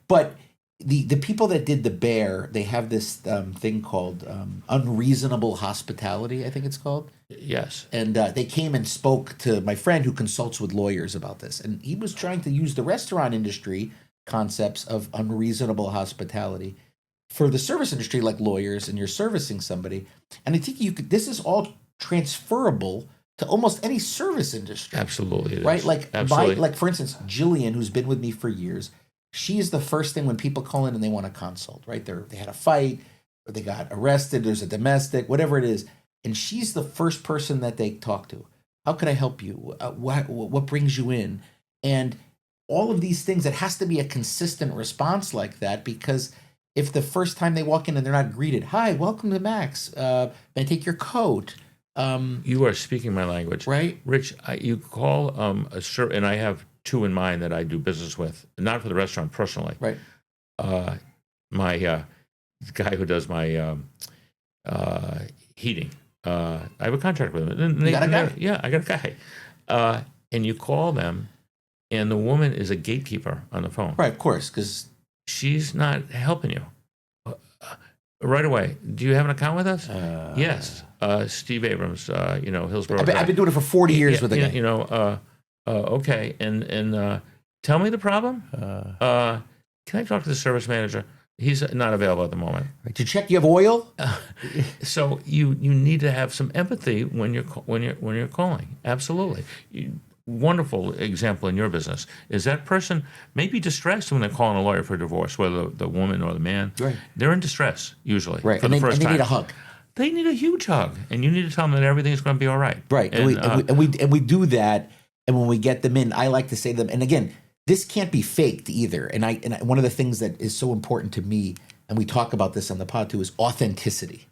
But the people that did the bear, they have this thing called unreasonable hospitality, I think it's called. Yes. And they came and spoke to my friend who consults with lawyers about this. And he was trying to use the restaurant industry concepts of unreasonable hospitality for the service industry, like lawyers, and you're servicing somebody. And I think this is all transferable to almost any service industry. Absolutely. Right? Like, Absolutely. for instance, Jillian, who's been with me for years, she's the first thing when people call in and they want a consult, right? They had a fight, or they got arrested, there's a domestic, whatever it is. And she's the first person that they talk to. How can I help you? What brings you in? And all of these things, it has to be a consistent response like that, because if the first time they walk in and they're not greeted, hi, welcome to Max, may I take your coat? You are speaking my language. Right? Rich, you call and I have two in mind that I do business with, not for the restaurant personally. Right. My guy who does my heating, I have a contract with him. You got a guy? Yeah, I got a guy. And you call them, and the woman is a gatekeeper on the phone. Right, of course, because she's not helping you. Right away. Do you have an account with us? Yes. Steve Abrams, Hillsborough. I've been doing it for 40 years with a guy. Okay. And tell me the problem. Can I talk to the service manager? He's not available at the moment. Right. Did you check you have oil? So you need to have some empathy when you're calling. Absolutely. Wonderful example in your business is that person may be distressed when they're calling a lawyer for divorce, whether the woman or the man. Right. They're in distress usually. Right. For the first time. They need a hug. They need a huge hug, and you need to tell them that everything's going to be all right. Right. And we do that. And when we get them in, I like to say to them, and again, this can't be faked either. And one of the things that is so important to me, and we talk about this on the pod too, is authenticity.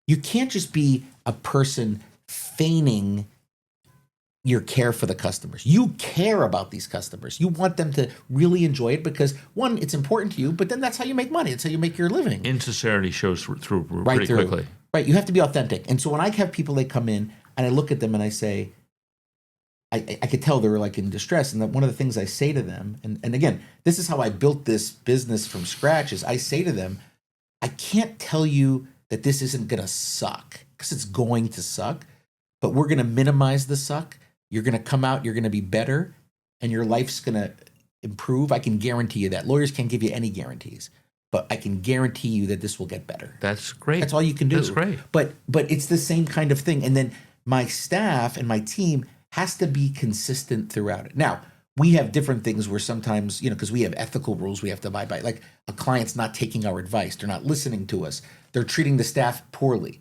You can't just be a person feigning your care for the customers. You care about these customers. You want them to really enjoy it because, one, it's important to you, but then that's how you make money. It's how you make your living. Insincerity shows through pretty quickly. Right. You have to be authentic. And so when I have people, they come in and I look at them and I say, I could tell they're like in distress. And one of the things I say to them, and again, this is how I built this business from scratch, is I say to them, I can't tell you that this isn't going to suck, because it's going to suck, but we're going to minimize the suck. You're going to come out, you're going to be better, and your life's going to improve. I can guarantee you that. Lawyers can't give you any guarantees, but I can guarantee you that this will get better. That's great. That's all you can do. That's great. But it's the same kind of thing. And then my staff and my team has to be consistent throughout it. Now, we have different things where sometimes, because we have ethical rules we have to abide by. Like a client's not taking our advice. They're not listening to us. They're treating the staff poorly.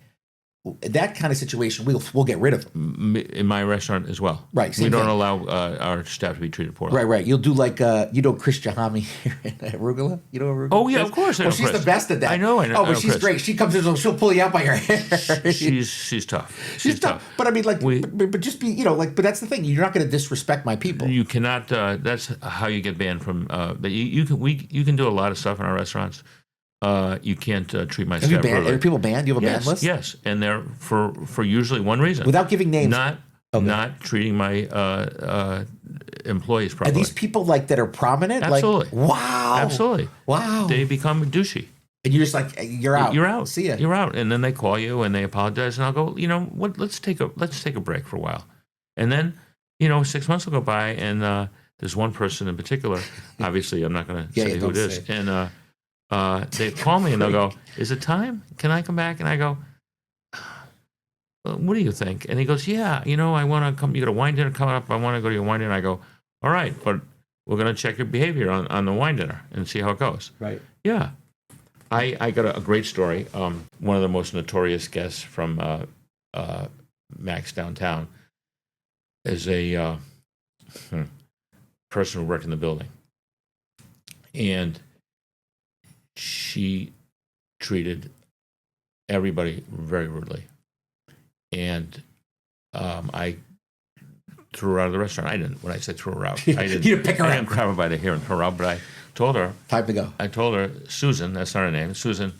That kind of situation, we'll get rid of them. In my restaurant as well. Right. We don't allow our staff to be treated poorly. Right. You'll do like, Chris Jahami here in Arugula? You know Arugula? Oh, yeah, of course. Well, she's Chris. the best at that. I know. Oh, but she's Chris. great. She comes in, she'll pull you out by your hair. She's tough. She's tough. But I mean, but just be, but that's the thing. You're not going to disrespect my people. You cannot. That's how you get banned from. But you can do a lot of stuff in our restaurants. You can't treat my staff poorly. Are people banned? You have a ban list? Yes, and they're for usually one reason. Without giving names. Not treating my employees properly. Are these people that are prominent? Absolutely. Wow. Absolutely. Wow. They become douchey. And you're just you're out. You're out. See ya. You're out. And then they call you and they apologize, and I'll go, what? Let's take a break for a while, and then 6 months will go by, and there's one person in particular. Obviously, I'm not going to say who it is, and they call me and they'll go, "Is it time? Can I come back?" And I go, "What do you think?" And he goes, "Yeah, I want to come. You got a wine dinner coming up. I want to go to your wine dinner." I go, "All right, but we're going to check your behavior on the wine dinner and see how it goes." Right. Yeah. I got a great story. One of the most notorious guests from Max downtown is a person who worked in the building. And she treated everybody very rudely. And I threw her out of the restaurant. I didn't. When I said threw her out, I didn't. You didn't pick her I up. didn't grab her by the hair and throw her out. But I told her. Time to go. I told her, Susan, that's not her name. Susan,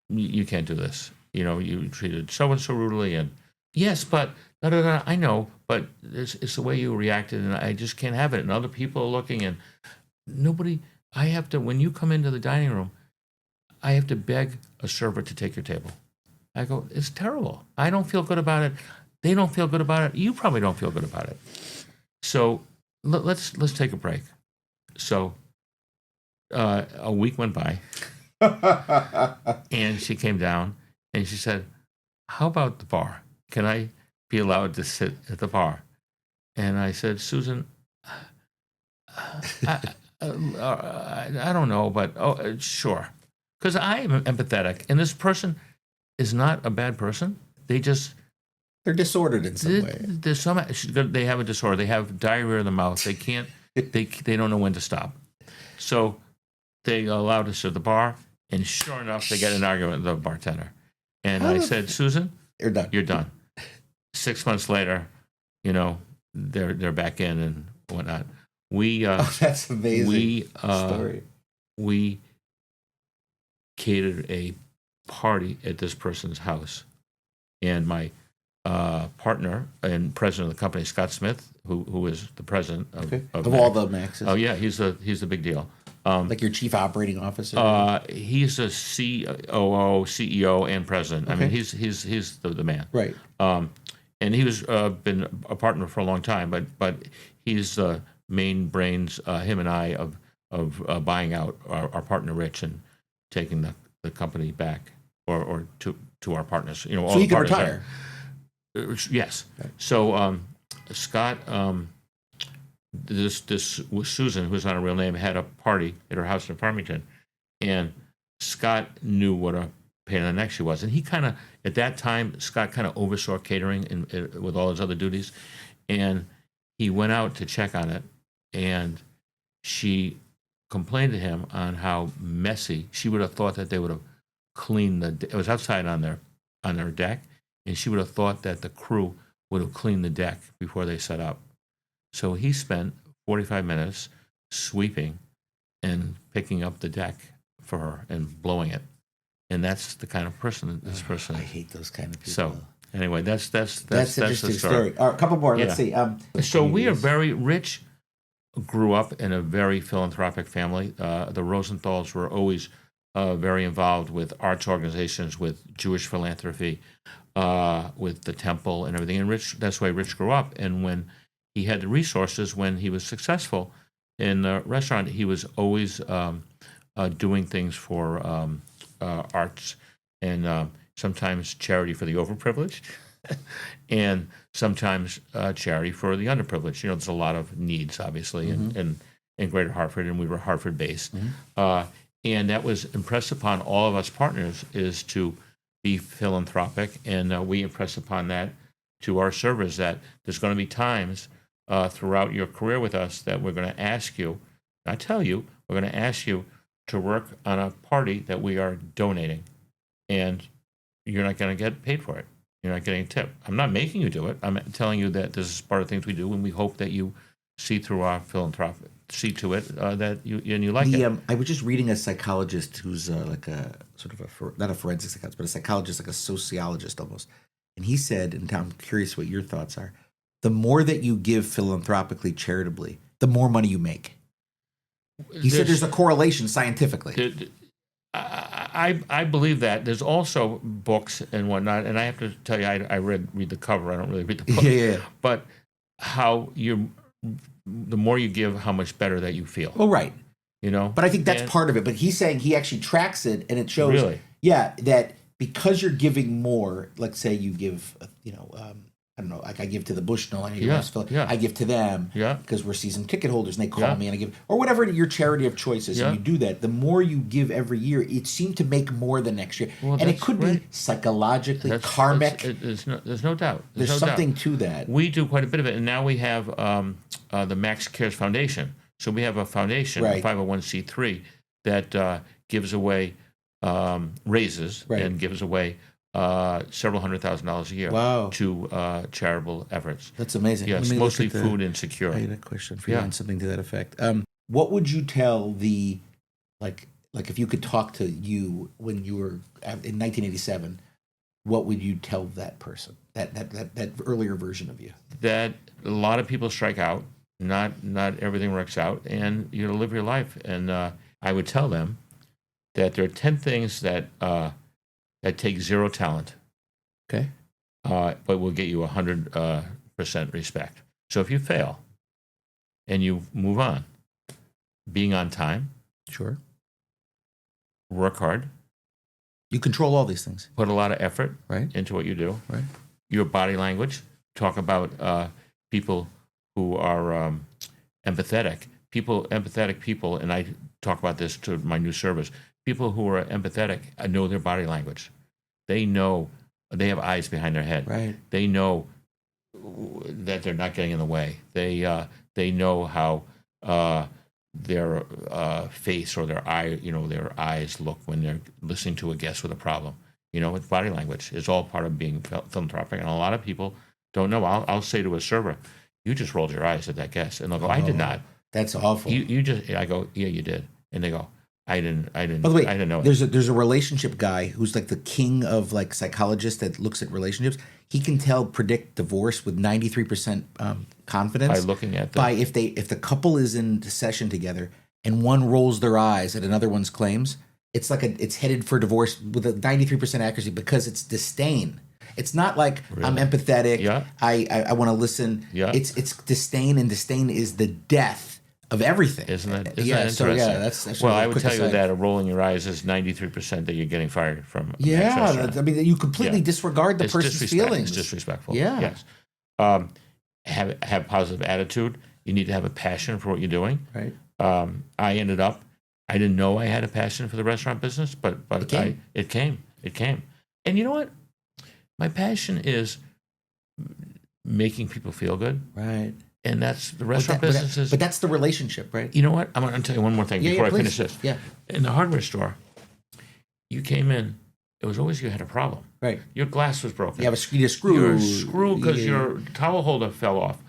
you can't do this. You treated so and so rudely, and yes, but da, da, da, I know, but it's the way you reacted, and I just can't have it. And other people are looking, and nobody. I have to. When you come into the dining room, I have to beg a server to take your table. I go, it's terrible. I don't feel good about it. They don't feel good about it. You probably don't feel good about it. So let's take a break. So a week went by, and she came down and she said, "How about the bar? Can I be allowed to sit at the bar?" And I said, "Susan, I don't know, but sure." Because I am empathetic, and this person is not a bad person. They're disordered in some way. They have a disorder. They have diarrhea in the mouth. They can't. They don't know when to stop. So they allowed us at the bar, and sure enough, they get an argument with the bartender. And I said, "Susan, you're done. You're done." 6 months later, they're back in and whatnot. That's amazing. Story. We catered a party at this person's house, and my partner and president of the company, Scott Smith, who is the president of all the Maxes. Oh yeah, he's the big deal. Like your chief operating officer. He's a COO, CEO, and president. Okay. I mean, he's the man. Right. And he was been a partner for a long time, but he's the main brains. Him and I of buying out our partner Rich and taking the company back or to our partners. All so he the can partners retire. Yes. Right. So Scott, this Susan, who's not a real name, had a party at her house in Farmington, and Scott knew what a pain in the neck she was, and he kind of at that time Scott kind of oversaw catering with all his other duties, and he went out to check on it, and she complained to him on how messy. She would have thought that they would have cleaned it was outside on their deck, and she would have thought that the crew would have cleaned the deck before they set up. So he spent 45 minutes sweeping and picking up the deck for her and blowing it. And that's the kind of person that this person is. I hate those kind of people. So anyway, that's an interesting story. All right, a couple more. Let's see. So we are very rich. Grew up in a very philanthropic family. The Rosenthals were always very involved with arts organizations, with Jewish philanthropy, with the temple and everything. And Rich, that's why Rich grew up. And when he had the resources, when he was successful in the restaurant, he was always doing things for arts and sometimes charity for the overprivileged and sometimes charity for the underprivileged. There's a lot of needs, obviously, in Greater Hartford, and we were Hartford-based. And that was impressed upon all of us partners is to be philanthropic, and we impress upon that to our servers that there's going to be times throughout your career with us that we're going to ask you, not tell you, we're going to ask you to work on a party that we are donating, and you're not going to get paid for it. You're not getting a tip. I'm not making you do it. I'm telling you that this is part of things we do, and we hope that you see through our philanthropic, see to it that you like it. I was just reading a psychologist who's like a sort of not a forensic psychologist, but a psychologist, like a sociologist almost. And he said, and I'm curious what your thoughts are, the more that you give philanthropically, charitably, the more money you make. He said there's a correlation scientifically. I believe that. There's also books and whatnot, and I have to tell you, I read the cover. I don't really read the book. Yeah. But how the more you give, how much better that you feel. Well, right. But I think that's part of it. But he's saying he actually tracks it, and it shows, Really? that because you're giving more, like say you give, I don't know, like I give to the Bushnell, I give to them because we're season ticket holders, and they call me and I give, or whatever your charity of choice is, and you do that. The more you give every year, it seemed to make more the next year, and it could be psychologically karmic. There's no doubt. There's something to that. We do quite a bit of it, and now we have the Max Cares Foundation. So we have a foundation, a 501c3, that gives away raises and gives away several $100,000 a year to charitable efforts. That's amazing. Yes, mostly food insecure. I had a question for you on something to that effect. What would you tell the, like if you could talk to you when you were in 1987, what would you tell that person, that earlier version of you? That a lot of people strike out. Not everything works out, and you live your life. And I would tell them that there are 10 things that take zero talent, but will get you 100% respect. So if you fail and you move on, being on time, work hard, you control all these things, put a lot of effort into what you do, your body language, talk about people who are empathetic people, and I talk about this to my new service. People who are empathetic know their body language. They know they have eyes behind their head. They know that they're not getting in the way. They know how their face or their their eyes look when they're listening to a guest with a problem. It's body language. It's all part of being philanthropic, and a lot of people don't know. I'll say to a server, "You just rolled your eyes at that guest," and they'll go, "I did not." That's awful. You just. I go, "Yeah, you did," and they go, I didn't. By the way, I didn't know. There's a relationship guy who's like the king of like psychologists that looks at relationships. He can predict divorce with 93% confidence by looking at them. If the couple is in session together and one rolls their eyes at another one's claims, it's headed for divorce with a 93% accuracy because it's disdain. It's not like I'm empathetic. I want to listen. It's disdain, and disdain is the death of everything. Isn't that interesting? That's well, I would tell you that a roll in your eyes is 93% that you're getting fired from. I mean, you completely disregard the person's feelings. It's disrespectful. Yes. Have positive attitude. You need to have a passion for what you're doing. Right. I didn't know I had a passion for the restaurant business, but it came. And you know what? My passion is making people feel good. Right. And that's the restaurant business. But that's the relationship, right? You know what? I'm going to tell you one more thing before I finish this. Yeah. In the hardware store, you came in, it was always you had a problem. Right. Your glass was broken. You have a screw. Your screw because your towel holder fell off.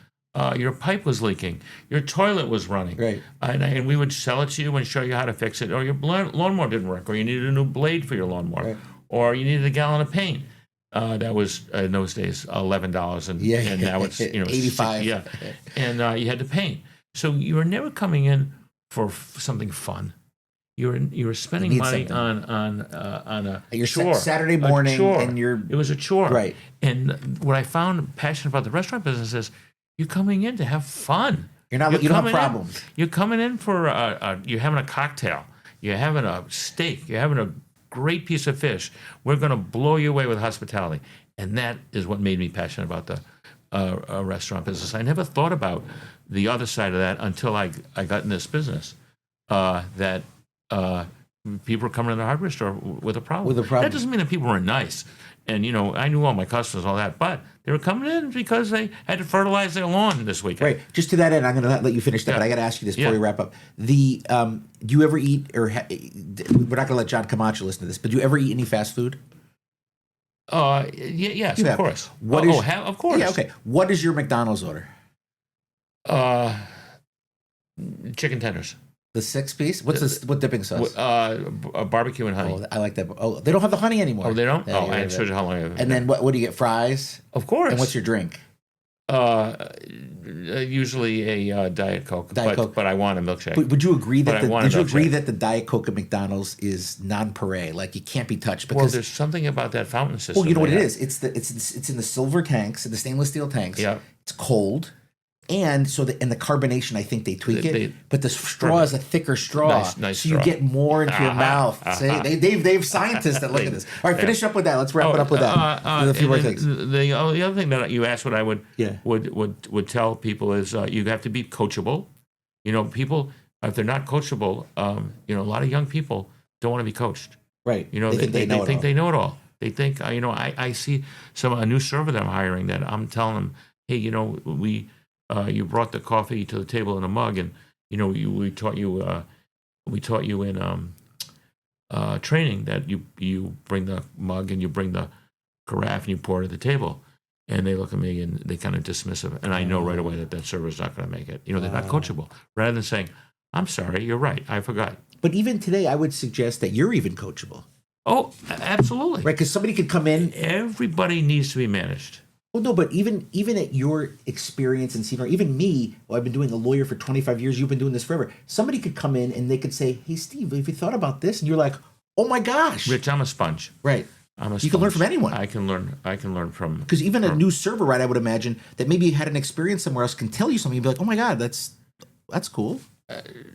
Your pipe was leaking. Your toilet was running. Right. And we would sell it to you and show you how to fix it. Or your lawnmower didn't work. Or you needed a new blade for your lawnmower. Right. Or you needed a gallon of paint. That was in those days $11, and now it's $85. And you had to paint. So you were never coming in for something fun. You were spending money on a chore, Saturday morning, and it was a chore. Right. And what I found passionate about the restaurant business is you're coming in to have fun. You don't have problems. You're coming in for you're having a cocktail. You're having a steak. You're having a great piece of fish. We're going to blow you away with hospitality. And that is what made me passionate about the restaurant business. I never thought about the other side of that until I got in this business, that people were coming to the hardware store with a problem. That doesn't mean that people weren't nice. And, I knew all my customers, all that. But they were coming in because they had to fertilize their lawn this weekend. Right. Just to that end, I'm going to let you finish that, but I got to ask you this before we wrap up. Do you ever eat, or we're not going to let John Camacho listen to this, but do you ever eat any fast food? Yes, of course. Of course. Yeah, okay. What is your McDonald's order? Chicken tenders. The 6-piece? What dipping sauce? Barbecue and honey. Oh, I like that. Oh, they don't have the honey anymore. Oh, they don't? I showed you how long I have. And then what do you get? Fries? Of course. And what's your drink? Usually a Diet Coke. But I want a milkshake. Would you agree that the Diet Coke at McDonald's is non-pareil? Like you can't be touched because there's something about that fountain system. Well, you know what it is? It's in the silver tanks, in the stainless steel tanks. Yeah. It's cold. And so and the carbonation, I think they tweak it, but the straw is a thicker straw, nice so straw. you get more into your mouth. See, they have scientists that look at this. All right, finish up with that. Let's wrap it up with that. With a few more things. The other thing that you asked, what I would Yeah. would tell people is you have to be coachable. People, if they're not coachable, a lot of young people don't want to be coached. Right. They think they know it all. They think, I see a new server that I'm hiring that I'm telling them, hey, you brought the coffee to the table in a mug, and we taught you in training that you bring the mug and you bring the carafe and you pour it at the table. And they look at me and they kind of dismissive, and I know right away that server's not going to make it. They're not coachable. Rather than saying, I'm sorry, you're right, I forgot. But even today, I would suggest that you're even coachable. Oh, absolutely. Right, because somebody could come in. Everybody needs to be managed. Well, no, but even at your experience and senior, even me, I've been doing a lawyer for 25 years. You've been doing this forever. Somebody could come in and they could say, "Hey, Steve, have you thought about this?" And you're like, "Oh my gosh, Rich, I'm a sponge." Right. I'm a sponge. You can learn from anyone. I can learn from. Because even a new server, right? I would imagine that maybe you had an experience somewhere else can tell you something. You'd be like, "Oh my God, that's cool."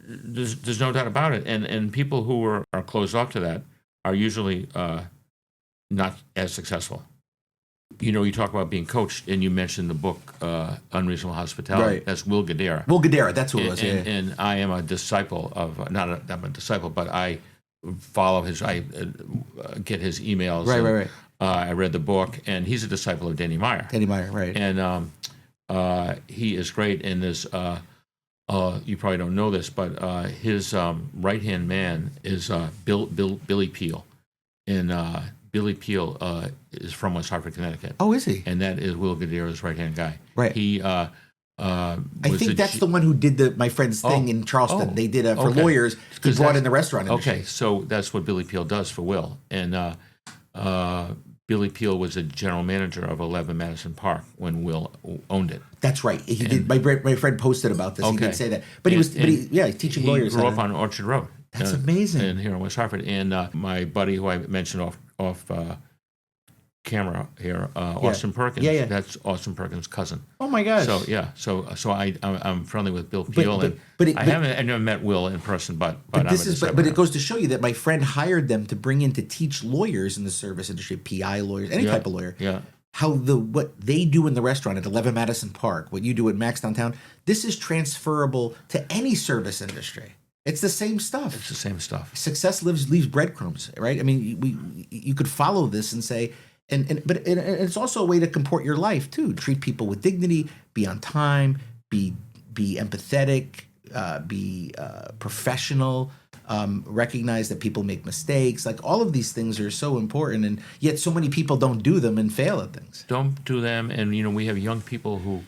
There's no doubt about it. And people who are closed off to that are usually not as successful. You talk about being coached, and you mentioned the book Unreasonable Hospitality. Right. That's Will Guidara. Will Guidara, that's who it was. And I am a disciple of, I'm a disciple, but I follow I get his emails. Right. I read the book, and he's a disciple of Danny Meyer. Danny Meyer, right. And he is great in this. You probably don't know this, but his right-hand man is Billy Peel. And Billy Peel is from West Hartford, Connecticut. Oh, is he? And that is Will Guidara's right-hand guy. Right. He I think that's the one who did my friend's thing in Charleston. They did for lawyers. He brought in the restaurant industry. Okay, so that's what Billy Peel does for Will. And Billy Peel was a general manager of 11 Madison Park when Will owned it. That's right. He did. My friend posted about this. Okay. He did say that. But he's teaching lawyers. He grew up on Orchard Road. That's amazing. And here in West Hartford. And my buddy who I mentioned off camera here, Austin Perkins. Yeah. That's Austin Perkins' cousin. Oh my gosh. So I'm friendly with Bill Peel, I never met Will in person, but it goes to show you that my friend hired them to bring in to teach lawyers in the service industry, PI lawyers, any type of lawyer. Yeah. How what they do in the restaurant at 11 Madison Park, what you do at Max Downtown, this is transferable to any service industry. It's the same stuff. It's the same stuff. Success leaves breadcrumbs, right? I mean, you could follow this and say, but it's also a way to comport your life too. Treat people with dignity, be on time, be empathetic, be professional. Recognize that people make mistakes. Like all of these things are so important, and yet so many people don't do them and fail at things. Don't do them, and we have young people who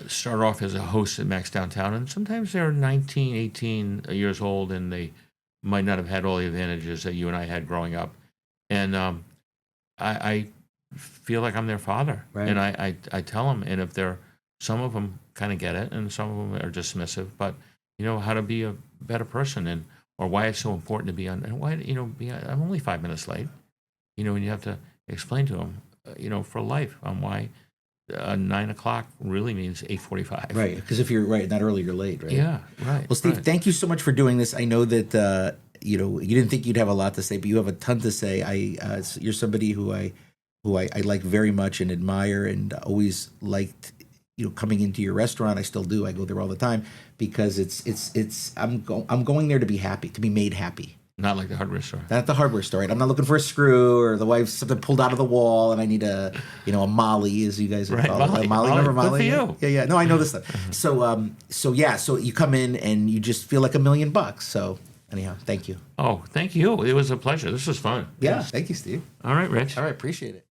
start off as a host at Max Downtown, and sometimes they're 19, 18 years old, and they might not have had all the advantages that you and I had growing up. And I feel like I'm their father, right. And I tell them, and if some of them kind of get it, and some of them are dismissive, but how to be a better person, or why it's so important to be on, and why I'm only 5 minutes late, and you have to explain to them, for life on why 9 o'clock really means 8:45. Right, because if you're not early, you're late, right? Yeah, right. Well, Steve, thank you so much for doing this. I know that you didn't think you'd have a lot to say, but you have a ton to say. You're somebody who I like very much and admire, and always liked. Coming into your restaurant, I still do. I go there all the time because I'm going there to be happy, to be made happy. Not like the hardware store. Not the hardware store, right? I'm not looking for a screw or the wife's something pulled out of the wall and I need a Molly, as you guys would call it. Molly, remember Molly? Good for you. Yeah. No, I know this stuff. So you come in and you just feel like $1 million. So anyhow, thank you. Oh, thank you. It was a pleasure. This was fun. Yeah, thank you, Steve. All right, Rich. All right, appreciate it.